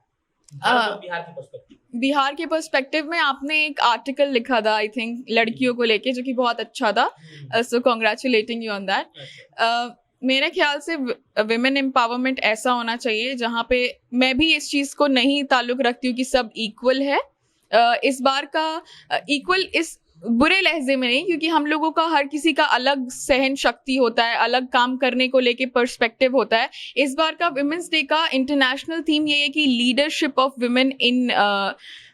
बिहार के पर्सपेक्टिव? बिहार के पर्सपेक्टिव में आपने एक आर्टिकल लिखा था आई थिंक लड़कियों को लेके, जो कि बहुत अच्छा था, सो कॉन्ग्रेचुलेटिंग यू ऑन दैट। मेरे ख्याल से विमेन एम्पावरमेंट ऐसा होना चाहिए जहाँ पे, मैं भी इस चीज़ को नहीं ताल्लुक़ रखती हूँ कि सब इक्वल है। इस बार का इक्वल इस बुरे लहजे में नहीं, क्योंकि हम लोगों का हर किसी का अलग सहन शक्ति होता है, अलग काम करने को लेके पर्सपेक्टिव होता है। इस बार का विमेंस डे का इंटरनेशनल थीम ये है कि लीडरशिप ऑफ विमेन इन,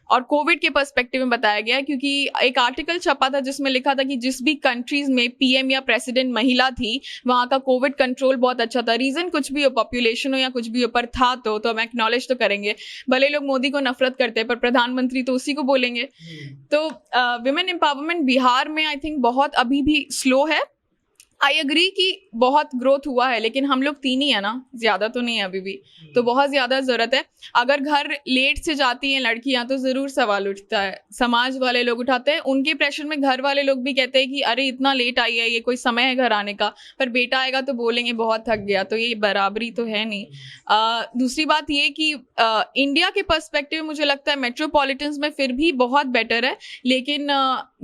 और कोविड के पर्सपेक्टिव में बताया गया, क्योंकि एक आर्टिकल छपा था जिसमें लिखा था कि जिस भी कंट्रीज में पीएम या प्रेसिडेंट महिला थी वहाँ का कोविड कंट्रोल बहुत अच्छा था। रीज़न कुछ भी हो, पॉपुलेशन हो या कुछ भी हो, पर था तो हम एक्नॉलेज तो करेंगे। भले लोग मोदी को नफरत करते हैं पर प्रधानमंत्री तो उसी को बोलेंगे। तो विमेन एम्पावरमेंट बिहार में आई थिंक बहुत अभी भी स्लो है। आई एग्री कि बहुत ग्रोथ हुआ है, लेकिन हम लोग 3 ही है ना, ज़्यादा तो नहीं है अभी भी, तो बहुत ज़्यादा ज़रूरत है। अगर घर लेट से जाती हैं लड़कियां तो ज़रूर सवाल उठता है, समाज वाले लोग उठाते हैं, उनके प्रेशर में घर वाले लोग भी कहते हैं कि अरे इतना लेट आई है, ये कोई समय है घर आने का, पर बेटा आएगा तो बोलेंगे बहुत थक गया, तो ये बराबरी तो है नहीं। दूसरी बात ये कि इंडिया के पर्सपेक्टिव में मुझे लगता है मेट्रोपॉलिटन्स में फिर भी बहुत बेटर है, लेकिन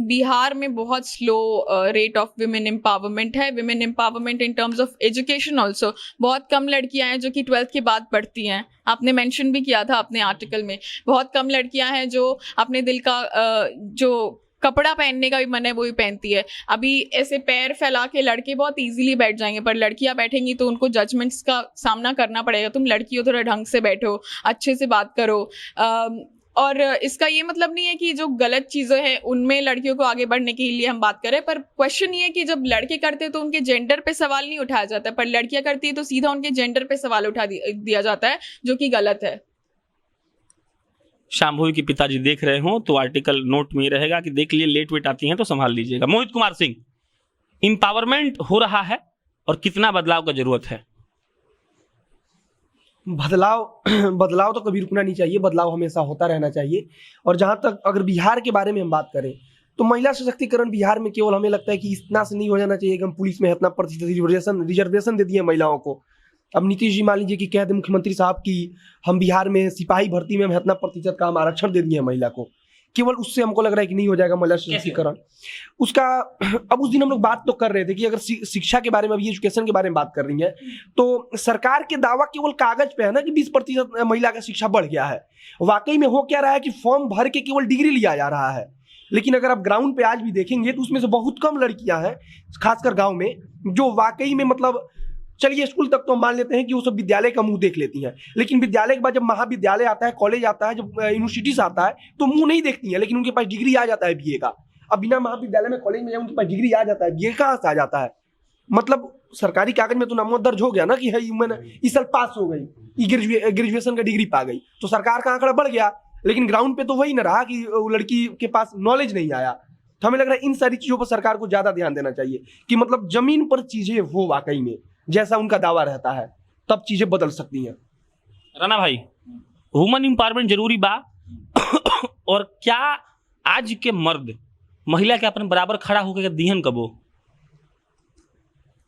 बिहार में बहुत slow rate of women empowerment है। Women empowerment in terms of education also, बहुत कम लड़कियां हैं जो कि 12th के बाद पढ़ती हैं। आपने मेंशन भी किया था अपने आर्टिकल में, बहुत कम लड़कियां हैं जो अपने दिल का जो कपड़ा पहनने का भी मन है वो भी पहनती है। अभी ऐसे पैर फैला के लड़के बहुत इजीली बैठ जाएंगे, पर लड़कियां बैठेंगी तो उनको जजमेंट्स का सामना करना पड़ेगा। तुम लड़की हो, थोड़ा ढंग से बैठो, अच्छे से बात करो। और इसका ये मतलब नहीं है कि जो गलत चीज़ें हैं उनमें लड़कियों को आगे बढ़ने के लिए हम बात करें, पर क्वेश्चन ये है कि जब लड़के करते हैं तो उनके जेंडर पे सवाल नहीं उठाया जाता, पर लड़कियां करती है तो सीधा उनके जेंडर पे सवाल उठा दिया जाता है, जो कि गलत है। श्याम भोई के पिताजी देख रहे हो तो आर्टिकल नोट में रहेगा कि देख लिए, लेट वेट आती हैं तो संभाल लीजिएगा। मोहित कुमार सिंह, इंपावरमेंट हो रहा है और कितना बदलाव का जरूरत है? बदलाव तो कभी रुकना नहीं चाहिए, बदलाव हमेशा होता रहना चाहिए। और जहाँ तक अगर बिहार के बारे में हम बात करें तो महिला सशक्तिकरण बिहार में केवल हमें लगता है कि इतना से नहीं हो जाना चाहिए कि हम पुलिस में इतना प्रतिशत रिजर्वेशन दे दिए महिलाओं को। अब नीतीश जी मान लीजिए कि कह दे मुख्यमंत्री साहब कि हम बिहार में सिपाही भर्ती में हम इतना प्रतिशत का हम आरक्षण दे दिए महिला को, केवल उससे हमको लग रहा है कि नहीं हो जाएगा महिला सशक्तिकरण उसका। अब उस दिन हम लोग बात तो कर रहे थे कि अगर शिक्षा के बारे में, अभी एजुकेशन के बारे में बात कर रही है, तो सरकार के दावा केवल कागज पे है ना कि 20% महिला का शिक्षा बढ़ गया है। वाकई में हो क्या रहा है कि फॉर्म भर के केवल डिग्री लिया जा रहा है, लेकिन अगर आप ग्राउंड पे आज भी देखेंगे तो उसमें से बहुत कम लड़कियां हैं, खासकर गाँव में, जो वाकई में मतलब चलिए स्कूल तक तो हम मान लेते हैं कि वो सब विद्यालय का मुंह देख लेती हैं, लेकिन विद्यालय के बाद जब महाविद्यालय आता है, कॉलेज आता है, जब यूनिवर्सिटीज आता है तो मुंह नहीं देखती हैं, लेकिन उनके पास डिग्री आ जाता है बीए का। अब बिना महाविद्यालय में, कॉलेज में जब उनके पास डिग्री आ जाता है, बीए कहाँ से आ जाता है? मतलब सरकारी कागज में तो नाम दर्ज हो गया ना कि है मैंने इस साल पास हो गई, ग्रेजुएशन का डिग्री पा गई, तो सरकार का आंकड़ा बढ़ गया। लेकिन ग्राउंड पे तो वही ना रहा कि वो लड़की के पास नॉलेज नहीं आया। तो हमें लग रहा है इन सारी चीजों पर सरकार को ज्यादा ध्यान देना चाहिए कि मतलब जमीन पर चीजें हो वाकई में जैसा उनका दावा रहता है, तब चीजें बदल सकती हैं। राणा भाई, वुमन एम्पावरमेंट जरूरी बा और क्या आज के मर्द महिला के अपन बराबर खड़ा होकर दिहन कबो?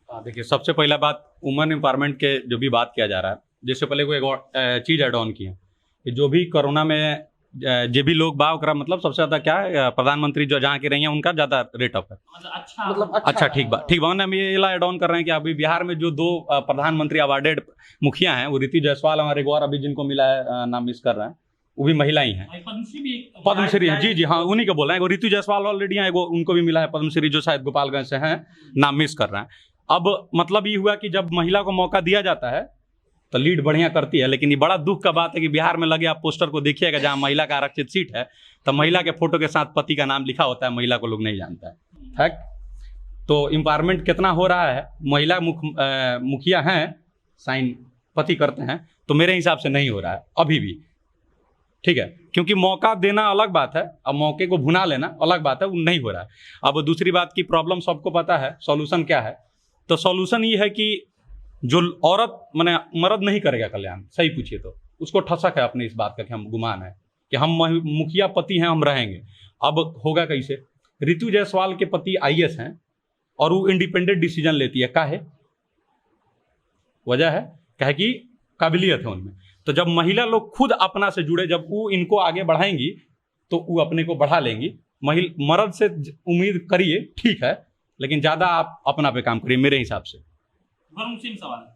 देखिए, सबसे पहला बात वुमन एम्पावरमेंट के जो भी बात किया जा रहा है, जिससे पहले को एक चीज ऐड ऑन की है कि जो भी कोरोना में जे भी लोग बा ओकरा मतलब सबसे ज्यादा क्या है, प्रधानमंत्री जो जहाँ के रही हैं उनका ज्यादा रेट ऑफ है। अच्छा ठीक बा हम ये ऐड ऑन कर रहे हैं कि अभी बिहार में जो 2 प्रधानमंत्री अवार्डेड मुखिया हैं, वो रीति जायसवाल हमारे एक और अभी जिनको मिला है, नाम मिस कर रहे हैं, वो भी महिला ही हैं, पद्मश्री हैं। जी हाँ, उन्हीं को बोल रहे हैं। ऋतु जायसवाल ऑलरेडी हैं, उनको भी मिला है पद्मश्री, जो शायद गोपालगंज से हैं, नाम मिस कर रहे हैं। अब मतलब ये हुआ कि जब महिला को मौका दिया जाता है तो लीड बढ़िया करती है, लेकिन ये बड़ा दुख का बात है कि बिहार में लगे आप पोस्टर को देखिएगा जहाँ महिला का आरक्षित सीट है, तो महिला के फोटो के साथ पति का नाम लिखा होता है, महिला को लोग नहीं जानता है। तो एम्पावरमेंट कितना हो रहा है? महिला मुखिया हैं, साइन पति करते हैं, तो मेरे हिसाब से नहीं हो रहा है अभी भी। ठीक है, क्योंकि मौका देना अलग बात है, अब मौके को भुना लेना अलग बात है, वो नहीं हो रहा है। अब दूसरी बात की प्रॉब्लम सबको पता है, सॉल्यूशन क्या है? तो सॉल्यूशन ये है कि जो औरत माने मर्द नहीं करेगा कल्याण, सही पूछिए तो उसको ठसक है अपने इस बात का कि हम गुमान है कि हम मुखिया पति हैं, हम रहेंगे। अब होगा कैसे? ऋतु जायसवाल के पति IAS हैं और वो इंडिपेंडेंट डिसीजन लेती है, काहे? वजह है कहे कि काबिलियत है उनमें। तो जब महिला लोग खुद अपना से जुड़े, जब वो इनको आगे बढ़ाएंगी तो वो अपने को बढ़ा लेंगी। मर्द से उम्मीद करिए, ठीक है, लेकिन ज्यादा आप अपना पे काम करिए मेरे हिसाब से। सवाल,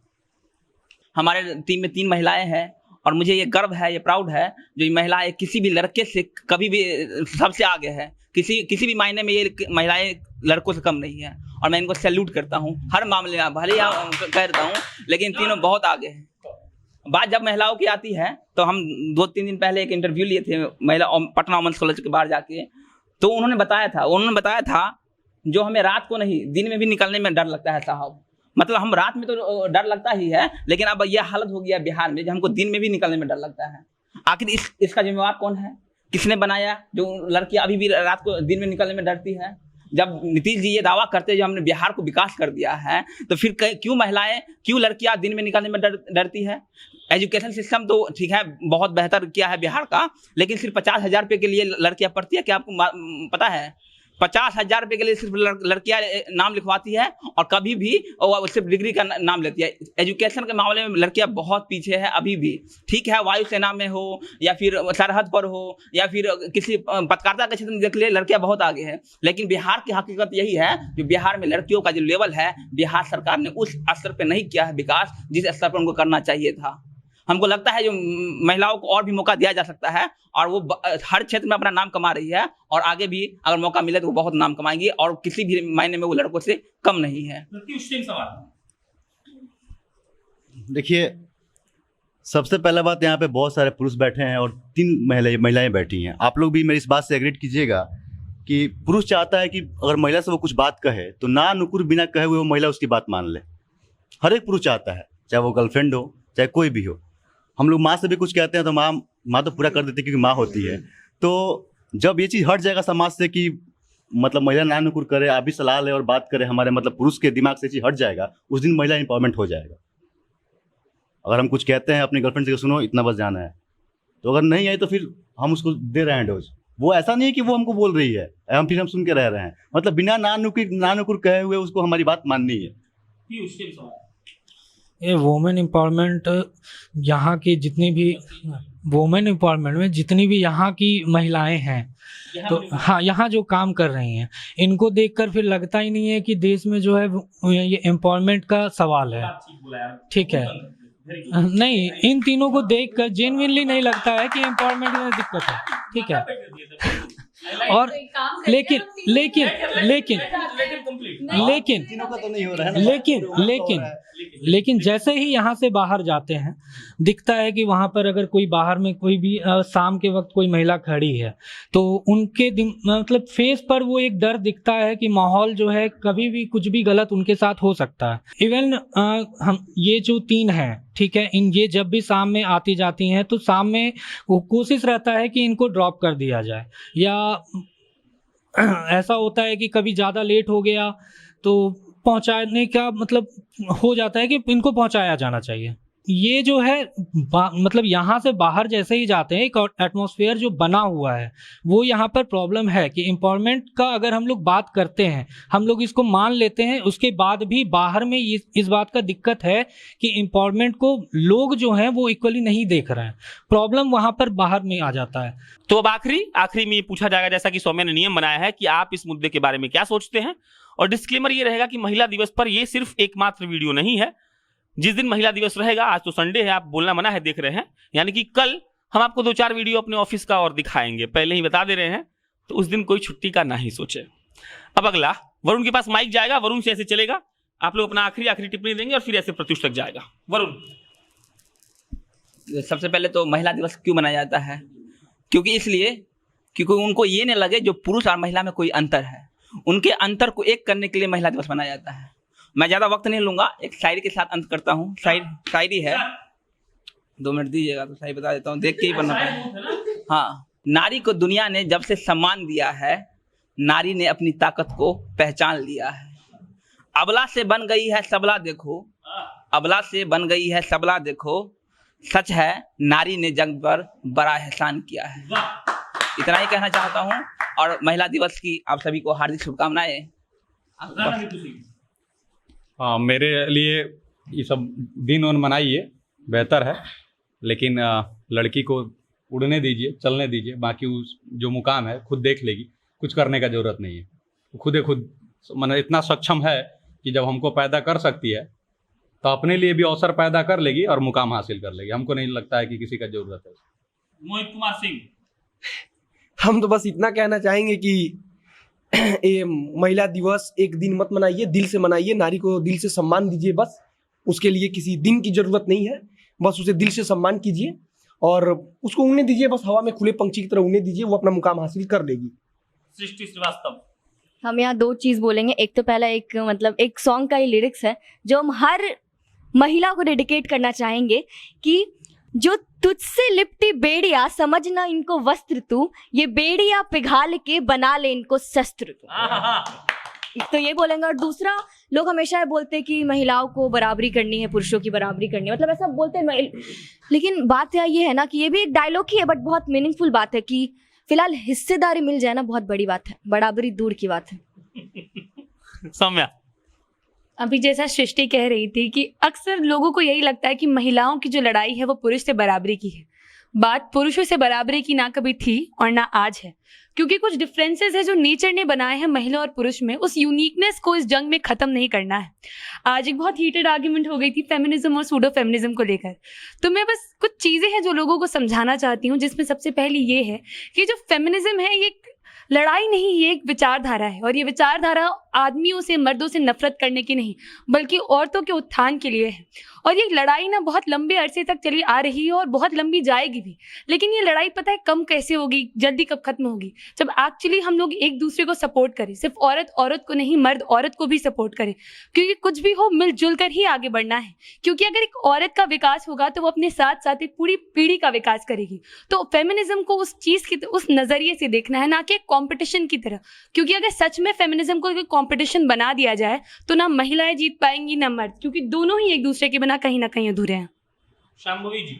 हमारे टीम में 3 महिलाएं हैं और मुझे ये गर्व है, ये प्राउड है जो ये महिलाएं किसी भी लड़के से कभी भी सबसे आगे है। किसी भी मायने में ये महिलाएं लड़कों से कम नहीं है और मैं इनको सैल्यूट करता हूँ हर मामले में। भले ही कहता हूँ, लेकिन तीनों बहुत आगे हैं। बात जब महिलाओं की आती है तो हम 2-3 दिन पहले एक इंटरव्यू लिए थे महिला पटना वुमेन्स कॉलेज के बाहर जाके, तो उन्होंने बताया था जो हमें रात को नहीं दिन में भी निकलने में डर लगता है साहब। मतलब हम रात में तो डर लगता ही है, लेकिन अब यह हालत हो गया बिहार में जो हमको दिन में भी निकलने में डर लगता है। आखिर इसका जिम्मेवार कौन है? किसने बनाया जो लड़कियां अभी भी रात को दिन में निकलने में डरती है? जब नीतीश जी ये दावा करते हैं जो हमने बिहार को विकास कर दिया है, तो फिर क्यों लड़कियां दिन में निकलने में डरती है? एजुकेशन सिस्टम तो ठीक है, बहुत बेहतर किया है बिहार का, लेकिन सिर्फ 50,000 रुपये के लिए लड़कियां पढ़ती है क्या? आपको पता है 50,000 रुपये के लिए सिर्फ लड़कियां नाम लिखवाती है और कभी भी सिर्फ डिग्री का नाम लेती है। एजुकेशन के मामले में लड़कियां बहुत पीछे है अभी भी। ठीक है, वायुसेना में हो या फिर सरहद पर हो या फिर किसी पत्रकारिता के क्षेत्र में देख लिए, लड़कियां बहुत आगे है। लेकिन बिहार की हकीकत यही है कि बिहार में लड़कियों का जो लेवल है, बिहार सरकार ने उस स्तर पर नहीं किया है विकास जिस स्तर पर उनको करना चाहिए था। हमको लगता है जो महिलाओं को और भी मौका दिया जा सकता है, और वो हर क्षेत्र में अपना नाम कमा रही है, और आगे भी अगर मौका मिले तो वो बहुत नाम कमाएंगी, और किसी भी मायने में वो लड़कों से कम नहीं है। देखिए, सबसे पहला बात, यहाँ पे बहुत सारे पुरुष बैठे हैं और 3 महिलाएं बैठी हैं। आप लोग भी मेरी इस बात से एग्री कीजिएगा कि पुरुष चाहता है कि अगर महिला से वो कुछ बात कहे तो ना नुकुर बिना कहे हुए वो महिला उसकी बात मान ले। हर एक पुरुष चाहता है, चाहे वो गर्लफ्रेंड हो चाहे कोई भी हो। हम लोग माँ से भी कुछ कहते हैं तो माँ तो पूरा कर देती है क्योंकि माँ होती है। तो जब ये चीज़ हट जाएगा समाज से कि मतलब महिला ना नुकुर करे, आप भी सलाह ले और बात करे, हमारे मतलब पुरुष के दिमाग से चीज़ हट जाएगा, उस दिन महिला इंपावरमेंट हो जाएगा। अगर हम कुछ कहते हैं अपनी गर्लफ्रेंड से सुनो इतना बस जाना है, तो अगर नहीं आई तो फिर हम उसको दे रहे हैं डोज। वो ऐसा नहीं है कि वो हमको बोल रही है, हम सुन के रह रहे हैं। मतलब बिना ना नुकुर कहे हुए उसको हमारी बात माननी है। ये वुमेन एम्पावरमेंट, यहाँ की जितनी भी वुमेन एम्पावरमेंट में जितनी भी यहाँ की महिलाएं हैं, तो हाँ, यहाँ जो काम कर रही हैं, इनको देखकर फिर लगता ही नहीं है कि देश में जो है ये एम्पावरमेंट का सवाल है। ठीक है, नहीं, इन तीनों को देखकर जेन्युइनली नहीं लगता है कि एम्पावरमेंट में दिक्कत है। ठीक है, और लेकिन लेकिन जैसे ही यहाँ से बाहर जाते हैं, दिखता है कि वहाँ पर अगर कोई बाहर में कोई भी शाम के वक्त कोई महिला खड़ी है तो उनके मतलब फेस पर वो एक डर दिखता है कि माहौल जो है कभी भी कुछ भी गलत उनके साथ हो सकता है। इवन हम ये जो 3 हैं, ठीक है, ये जब भी शाम में आती जाती हैं तो शाम में वो कोशिश रहता है कि इनको ड्रॉप कर दिया जाए, या ऐसा होता है कि कभी ज़्यादा लेट हो गया तो पहुंचाने का मतलब हो जाता है कि इनको पहुंचाया जाना चाहिए। ये जो है मतलब यहाँ से बाहर जैसे ही जाते हैं, एक एटमॉस्फेयर जो बना हुआ है वो यहाँ पर प्रॉब्लम है कि एम्पावरमेंट का अगर हम लोग बात करते हैं, हम लोग इसको मान लेते हैं, उसके बाद भी बाहर में इस बात का दिक्कत है कि एम्पावरमेंट को लोग जो हैं वो इक्वली नहीं देख रहे हैं। प्रॉब्लम वहाँ पर बाहर में आ जाता है। तो अब आखिरी में पूछा जाएगा, जैसा कि सौम्या ने नियम बनाया है, कि आप इस मुद्दे के बारे में क्या सोचते हैं। और डिस्क्लेमर ये रहेगा कि महिला दिवस पर ये सिर्फ एकमात्र वीडियो नहीं है। जिस दिन महिला दिवस रहेगा, आज तो संडे है, आप बोलना मना है, देख रहे हैं, यानी कि कल हम आपको 2-4 वीडियो अपने ऑफिस का और दिखाएंगे, पहले ही बता दे रहे हैं। तो उस दिन कोई छुट्टी का ना ही सोचे। अब अगला वरुण के पास माइक जाएगा, वरुण से ऐसे चलेगा, आप लोग अपना आखिरी टिप्पणी देंगे और फिर ऐसे प्रत्युष तक जाएगा। वरुण, सबसे पहले तो महिला दिवस क्यों मनाया जाता है? क्योंकि उनको ये नहीं लगे जो पुरुष और महिला में कोई अंतर है, उनके अंतर को एक करने के लिए महिला दिवस मनाया जाता है। मैं ज़्यादा वक्त नहीं लूंगा, एक शायरी के साथ अंत करता हूँ। शायरी है, 2 मिनट दीजिएगा तो शायरी बता देता हूँ, देख के ही पढ़ना पड़ेगा। हाँ, नारी को दुनिया ने जब से सम्मान दिया है, नारी ने अपनी ताकत को पहचान लिया है। अबला से बन गई है सबला देखो, अबला से बन गई है सबला देखो, सच है नारी ने जग पर बड़ा एहसान किया है। इतना ही कहना चाहता हूँ, और महिला दिवस की आप सभी को हार्दिक शुभकामनाएं। हाँ, मेरे लिए ये सब दिन उन मनाइए, बेहतर है, लेकिन लड़की को उड़ने दीजिए, चलने दीजिए, बाकी उस जो मुकाम है खुद देख लेगी, कुछ करने का जरूरत नहीं है। खुद मतलब इतना सक्षम है कि जब हमको पैदा कर सकती है तो अपने लिए भी अवसर पैदा कर लेगी और मुकाम हासिल कर लेगी। हमको नहीं लगता है कि किसी का जरूरत है। मोहित कुमार सिंह, हम तो बस इतना कहना चाहेंगे कि ये महिला दिवस एक दिन मत मनाइए, दिल से मनाइए, नारी को दिल से सम्मान दीजिए। बस उसके लिए किसी दिन की जरूरत नहीं है, बस उसे दिल से सम्मान कीजिए और उसको उड़ने दीजिए, बस हवा में खुले पंछी की तरह उड़ने दीजिए, वो अपना मुकाम हासिल कर लेगी। सृष्टि श्रीवास्तव, हम यहाँ 2 चीज बोलेंगे। एक तो पहला एक सॉन्ग का ही लिरिक्स है जो हम हर महिला को डेडिकेट करना चाहेंगे कि जो तुझसे लिपटी बेड़िया समझना इनको वस्त्र तू, ये बेड़िया पिघाल के बना ले इनको शस्त्र तू। तो ये बोलेंगे। और दूसरा, लोग हमेशा बोलते हैं कि महिलाओं को बराबरी करनी है, पुरुषों की बराबरी करनी है, मतलब ऐसा बोलते हैं, लेकिन बात ये है ना कि ये भी एक डायलॉग ही है, बट बहुत मीनिंगफुल बात है कि फिलहाल हिस्सेदारी मिल जाए ना, बहुत बड़ी बात है, बराबरी दूर की बात है। सौम्या, अभी जैसा सृष्टि कह रही थी कि अक्सर लोगों को यही लगता है कि महिलाओं की जो लड़ाई है वो पुरुष से बराबरी की है। बात पुरुषों से बराबरी की ना कभी थी और ना आज है। क्योंकि कुछ डिफरेंसेस है जो नेचर ने बनाए हैं महिला और पुरुष में, उस यूनिकनेस को इस जंग में खत्म नहीं करना है। आज एक बहुत हीटेड आर्ग्यूमेंट हो गई थी फेमिनिज्म और सूडो फेमिनिज्म को लेकर, तो मैं बस कुछ चीज़ें हैं जो लोगों को समझाना चाहती हूँ, जिसमें सबसे पहली ये है कि जो फेमिनिज्म है ये लड़ाई नहीं, ये एक विचारधारा है, और ये विचारधारा आदमियों से, मर्दों से नफरत करने की नहीं बल्कि औरतों के उत्थान के लिए है। और ये लड़ाई ना बहुत लंबे अरसे तक चली आ रही है और बहुत लंबी जाएगी भी, लेकिन ये लड़ाई पता है कम कैसे होगी, जल्दी कब खत्म होगी, जब एक्चुअली हम लोग एक दूसरे को सपोर्ट करें। सिर्फ औरत औरत को नहीं, मर्द औरत को भी सपोर्ट करे, क्योंकि कुछ भी हो मिलजुल कर ही आगे बढ़ना है। क्योंकि अगर एक औरत का विकास होगा तो वो अपने साथ साथ एक पूरी पीढ़ी का विकास करेगी। तो फेमिनिज्म को उस चीज़ की, उस नज़रिए से देखना है, ना कि कंपटीशन की तरह। क्योंकि अगर सच में फेमिनिज्म को कंपटीशन बना दिया जाए तो ना महिलाएं जीत पाएंगी ना मर्द, क्योंकि दोनों ही एक दूसरे के बिना कहीं ना कहीं अधूरे हैं। शांभवी जी।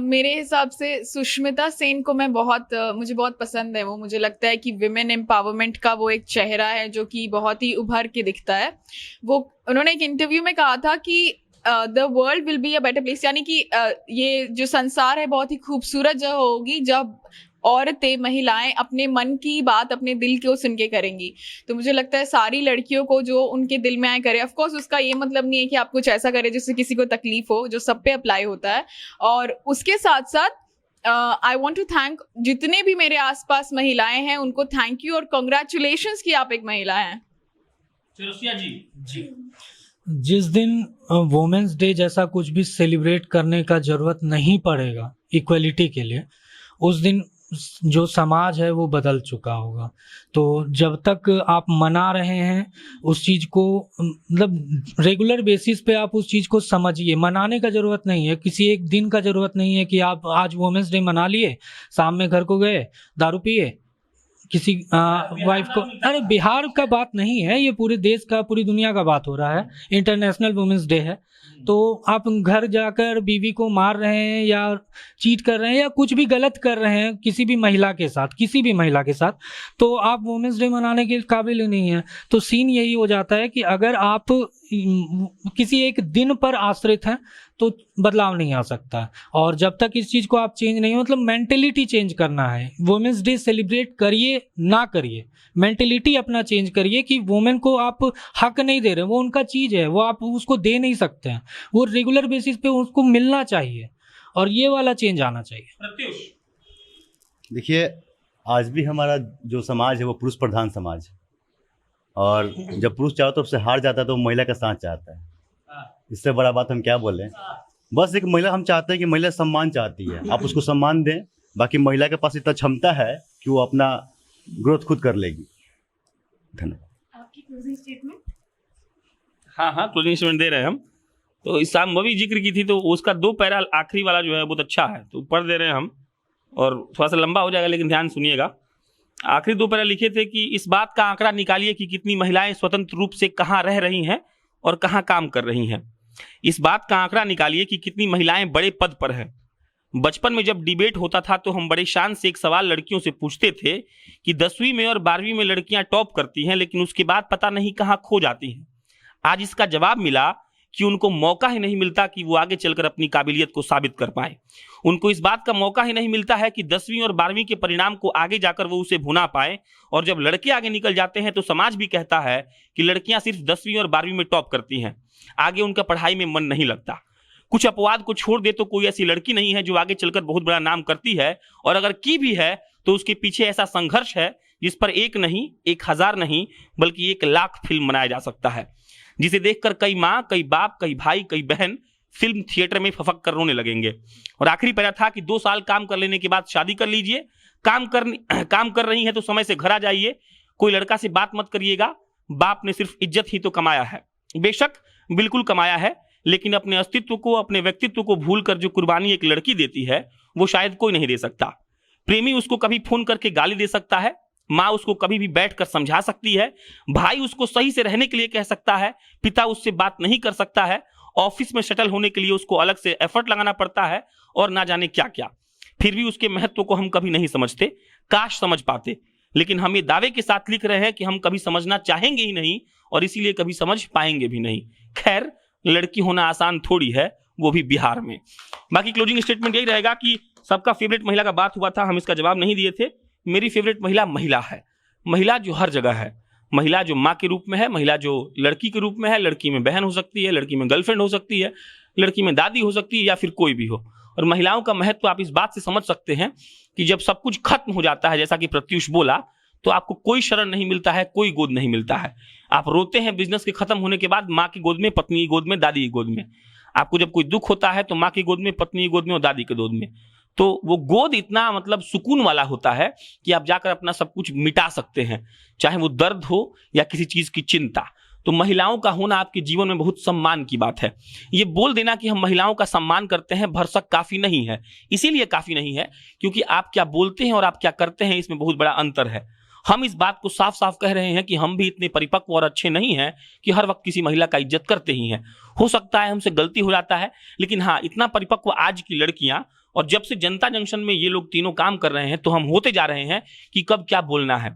मेरे हिसाब से सुष्मिता सेन को मुझे बहुत पसंद है। वो मुझे लगता है कि विमेन एम्पावरमेंट का वो एक चेहरा है जो कि बहुत ही उभर के दिखता है। उन्होंने एक इंटरव्यू में कहा था कि the world will be a better place, यानी कि ये जो संसार है बहुत ही खूबसूरत जगह होगी जब औरतें, महिलाएं अपने मन की बात अपने दिल को सुन के करेंगी। तो मुझे लगता है सारी लड़कियों को जो उनके दिल में आए करे। ऑफ कोर्स उसका ये मतलब नहीं है कि आप कुछ ऐसा करें जिससे किसी को तकलीफ हो, जो सब पे अप्लाई होता है। और उसके साथ साथ आई वांट टू थैंक जितने भी मेरे आसपास महिलाएं हैं, उनको थैंक यू और कॉन्ग्रेचुलेशंस कि आप एक महिला हैं। चुरसिया जी। जिस दिन वुमेन्स डे जैसा कुछ भी सेलिब्रेट करने का जरूरत नहीं पड़ेगा इक्वलिटी के लिए, उस दिन जो समाज है वो बदल चुका होगा। तो जब तक आप मना रहे हैं उस चीज़ को, मतलब रेगुलर बेसिस पे आप उस चीज़ को समझिए। मनाने का ज़रूरत नहीं है, किसी एक दिन का ज़रूरत नहीं है कि आप आज वुमेन्स डे मना लिए, शाम में घर को गए, दारू पिए, किसी वाइफ को। अरे बिहार का बात नहीं है, ये पूरे देश का, पूरी दुनिया का बात हो रहा है। इंटरनेशनल वुमेन्स डे है, तो आप घर जाकर बीवी को मार रहे हैं या चीट कर रहे हैं या कुछ भी गलत कर रहे हैं किसी भी महिला के साथ, तो आप वुमेन्स डे मनाने के काबिल ही नहीं है। तो सीन यही हो जाता है कि अगर आप किसी एक दिन पर आश्रित हैं तो बदलाव नहीं आ सकता। और जब तक इस चीज़ को आप चेंज नहीं, मतलब मेंटेलिटी चेंज करना है। वुमेन्स डे सेलिब्रेट करिए ना करिए, मेंटेलिटी अपना चेंज करिए कि वुमेन को आप हक नहीं दे रहे, वो उनका चीज़ है, वो आप उसको दे नहीं सकते हैं, वो रेगुलर बेसिस पे उसको मिलना चाहिए, और ये वाला चेंज आना चाहिए। देखिए, आज भी हमारा जो समाज है वो पुरुष प्रधान समाज है, और जब पुरुष चारों तरफ से हार जाता है तो महिला का साथ चाहता है। इससे बड़ा बात हम क्या बोलें। बस एक महिला, हम चाहते हैं कि महिला सम्मान चाहती है, आप उसको सम्मान दें। बाकी महिला के पास इतना क्षमता है कि वो अपना ग्रोथ खुद कर लेगी। धन्यवाद। आपकी क्लोजिंग स्टेटमेंट? हाँ, क्लोजिंग स्टेटमेंट दे रहे हैं हम। तो इस शांभवी जिक्र की थी, तो उसका 2 पैरा आखिरी वाला जो है बहुत अच्छा है, तो पढ़ दे रहे हैं हम, और थोड़ा सा लंबा हो जाएगा लेकिन ध्यान सुनिएगा। आखिरी 2 पैरा लिखे थे कि इस बात का आंकड़ा निकालिए कि कितनी महिलाएं स्वतंत्र रूप से कहाँ रह रही हैं और कहाँ काम कर रही हैं। इस बात का आंकड़ा निकालिए कि कितनी महिलाएं बड़े पद पर हैं। बचपन में जब डिबेट होता था तो हम बड़े शान से एक सवाल लड़कियों से पूछते थे कि 10वीं में और 12वीं में लड़कियां टॉप करती हैं, लेकिन उसके बाद पता नहीं कहाँ खो जाती हैं। आज इसका जवाब मिला कि उनको मौका ही नहीं मिलता कि वो आगे चलकर अपनी काबिलियत को साबित कर पाए। उनको इस बात का मौका ही नहीं मिलता है कि 10वीं और 12वीं के परिणाम को आगे जाकर वो उसे भुना पाए। और जब लड़के आगे निकल जाते हैं तो समाज भी कहता है कि लड़कियां सिर्फ 10वीं और 12वीं में टॉप करती हैं, आगे उनका पढ़ाई में मन नहीं लगता। कुछ अपवाद को छोड़ दे तो कोई ऐसी लड़की नहीं है जो आगे चलकर बहुत बड़ा नाम करती है, और अगर की भी है तो उसके पीछे ऐसा संघर्ष है जिस पर एक नहीं, 1000 नहीं, बल्कि 1 लाख फिल्म बनाया जा सकता है, जिसे देखकर कई माँ, कई बाप, कई भाई, कई बहन फिल्म थिएटर में फफक कर रोने लगेंगे। और आखिरी पैरा था कि 2 साल काम कर लेने के बाद शादी कर लीजिए। काम कर रही है तो समय से घर आ जाइए। कोई लड़का से बात मत करिएगा, बाप ने सिर्फ इज्जत ही तो कमाया है। बेशक बिल्कुल कमाया है, लेकिन अपने अस्तित्व को, अपने व्यक्तित्व को भूलकर जो कुर्बानी एक लड़की देती है वो शायद कोई नहीं दे सकता। प्रेमी उसको कभी फोन करके गाली दे सकता है, माँ उसको कभी भी बैठकर समझा सकती है, भाई उसको सही से रहने के लिए कह सकता है, पिता उससे बात नहीं कर सकता है, ऑफिस में सेटल होने के लिए उसको अलग से एफर्ट लगाना पड़ता है, और ना जाने क्या क्या। फिर भी उसके महत्व को हम कभी नहीं समझते, काश समझ पाते। लेकिन हम ये दावे के साथ लिख रहे हैं कि हम कभी समझना चाहेंगे ही नहीं, और इसीलिए कभी समझ पाएंगे भी नहीं। खैर, लड़की होना आसान थोड़ी है, वो भी बिहार में। बाकी क्लोजिंग स्टेटमेंट यही रहेगा कि सबका फेवरेट महिला का बात हुआ था, हम इसका जवाब नहीं दिए थे। मेरी फेवरेट महिला महिला है। महिला जो हर जगह है, महिला जो माँ के रूप में है, महिला जो लड़की के रूप में है, लड़की में बहन हो सकती है, लड़की में गर्लफ्रेंड हो सकती है, लड़की में दादी हो सकती है, या फिर कोई भी हो। और महिलाओं का महत्व आप इस बात से समझ सकते हैं कि जब सब कुछ खत्म हो जाता है, जैसा कि प्रत्युष बोला, तो आपको कोई शरण नहीं मिलता है, कोई गोद नहीं मिलता है। आप रोते हैं बिजनेस के खत्म होने के बाद माँ की गोद में, पत्नी की गोद में, दादी की गोद में। आपको जब कोई दुख होता है तो माँ की गोद में, पत्नी की गोद में और दादी की गोद में। तो वो गोद इतना मतलब सुकून वाला होता है कि आप जाकर अपना सब कुछ मिटा सकते हैं, चाहे वो दर्द हो या किसी चीज की चिंता। तो महिलाओं का होना आपके जीवन में बहुत सम्मान की बात है। ये बोल देना कि हम महिलाओं का सम्मान करते हैं भरसक काफी नहीं है। इसीलिए काफी नहीं है क्योंकि आप क्या बोलते हैं और आप क्या करते हैं, इसमें बहुत बड़ा अंतर है। हम इस बात को साफ साफ कह रहे हैं कि हम भी इतने परिपक्व और अच्छे नहीं हैं कि हर वक्त किसी महिला का इज्जत करते ही हैं। हो सकता है हमसे गलती हो जाता है, लेकिन हाँ, इतना परिपक्व आज की लड़कियां, और जब से जनता जंक्शन में ये लोग तीनों काम कर रहे हैं तो हम होते जा रहे हैं कि कब क्या बोलना है।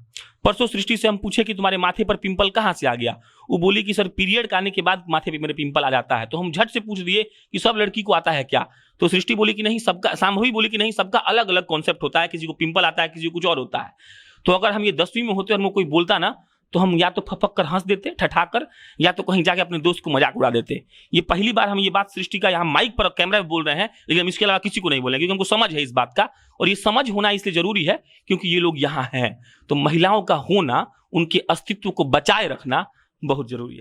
परसों सृष्टि से हम पूछे कि तुम्हारे माथे पर पिंपल कहाँ से आ गया, वो बोली कि सर पीरियड आने के बाद माथे पे मेरे पिंपल आ जाता है। तो हम झट से पूछ दिए कि सब लड़की को आता है क्या, तो सृष्टि बोली कि नहीं सबका, शांभवी बोली कि नहीं सबका अलग अलग कॉन्सेप्ट होता है, किसी को पिंपल आता है, किसी को कुछ और होता है। तो अगर हम ये 10वीं में होते और हमको कोई बोलता ना, तो हम या तो फपक कर हंस देते ठठाकर, या तो कहीं जाके अपने दोस्त को मजाक उड़ा देते। ये पहली बार हम ये बात सृष्टि का यहाँ माइक पर कैमरा पे बोल रहे हैं, लेकिन हम इसके अलावा किसी को नहीं बोलेंगे क्योंकि हमको समझ है इस बात का, और ये समझ होना इसलिए जरूरी है क्योंकि ये लोग यहाँ हैं। तो महिलाओं का होना, उनके अस्तित्व को बचाए रखना बहुत जरूरी है।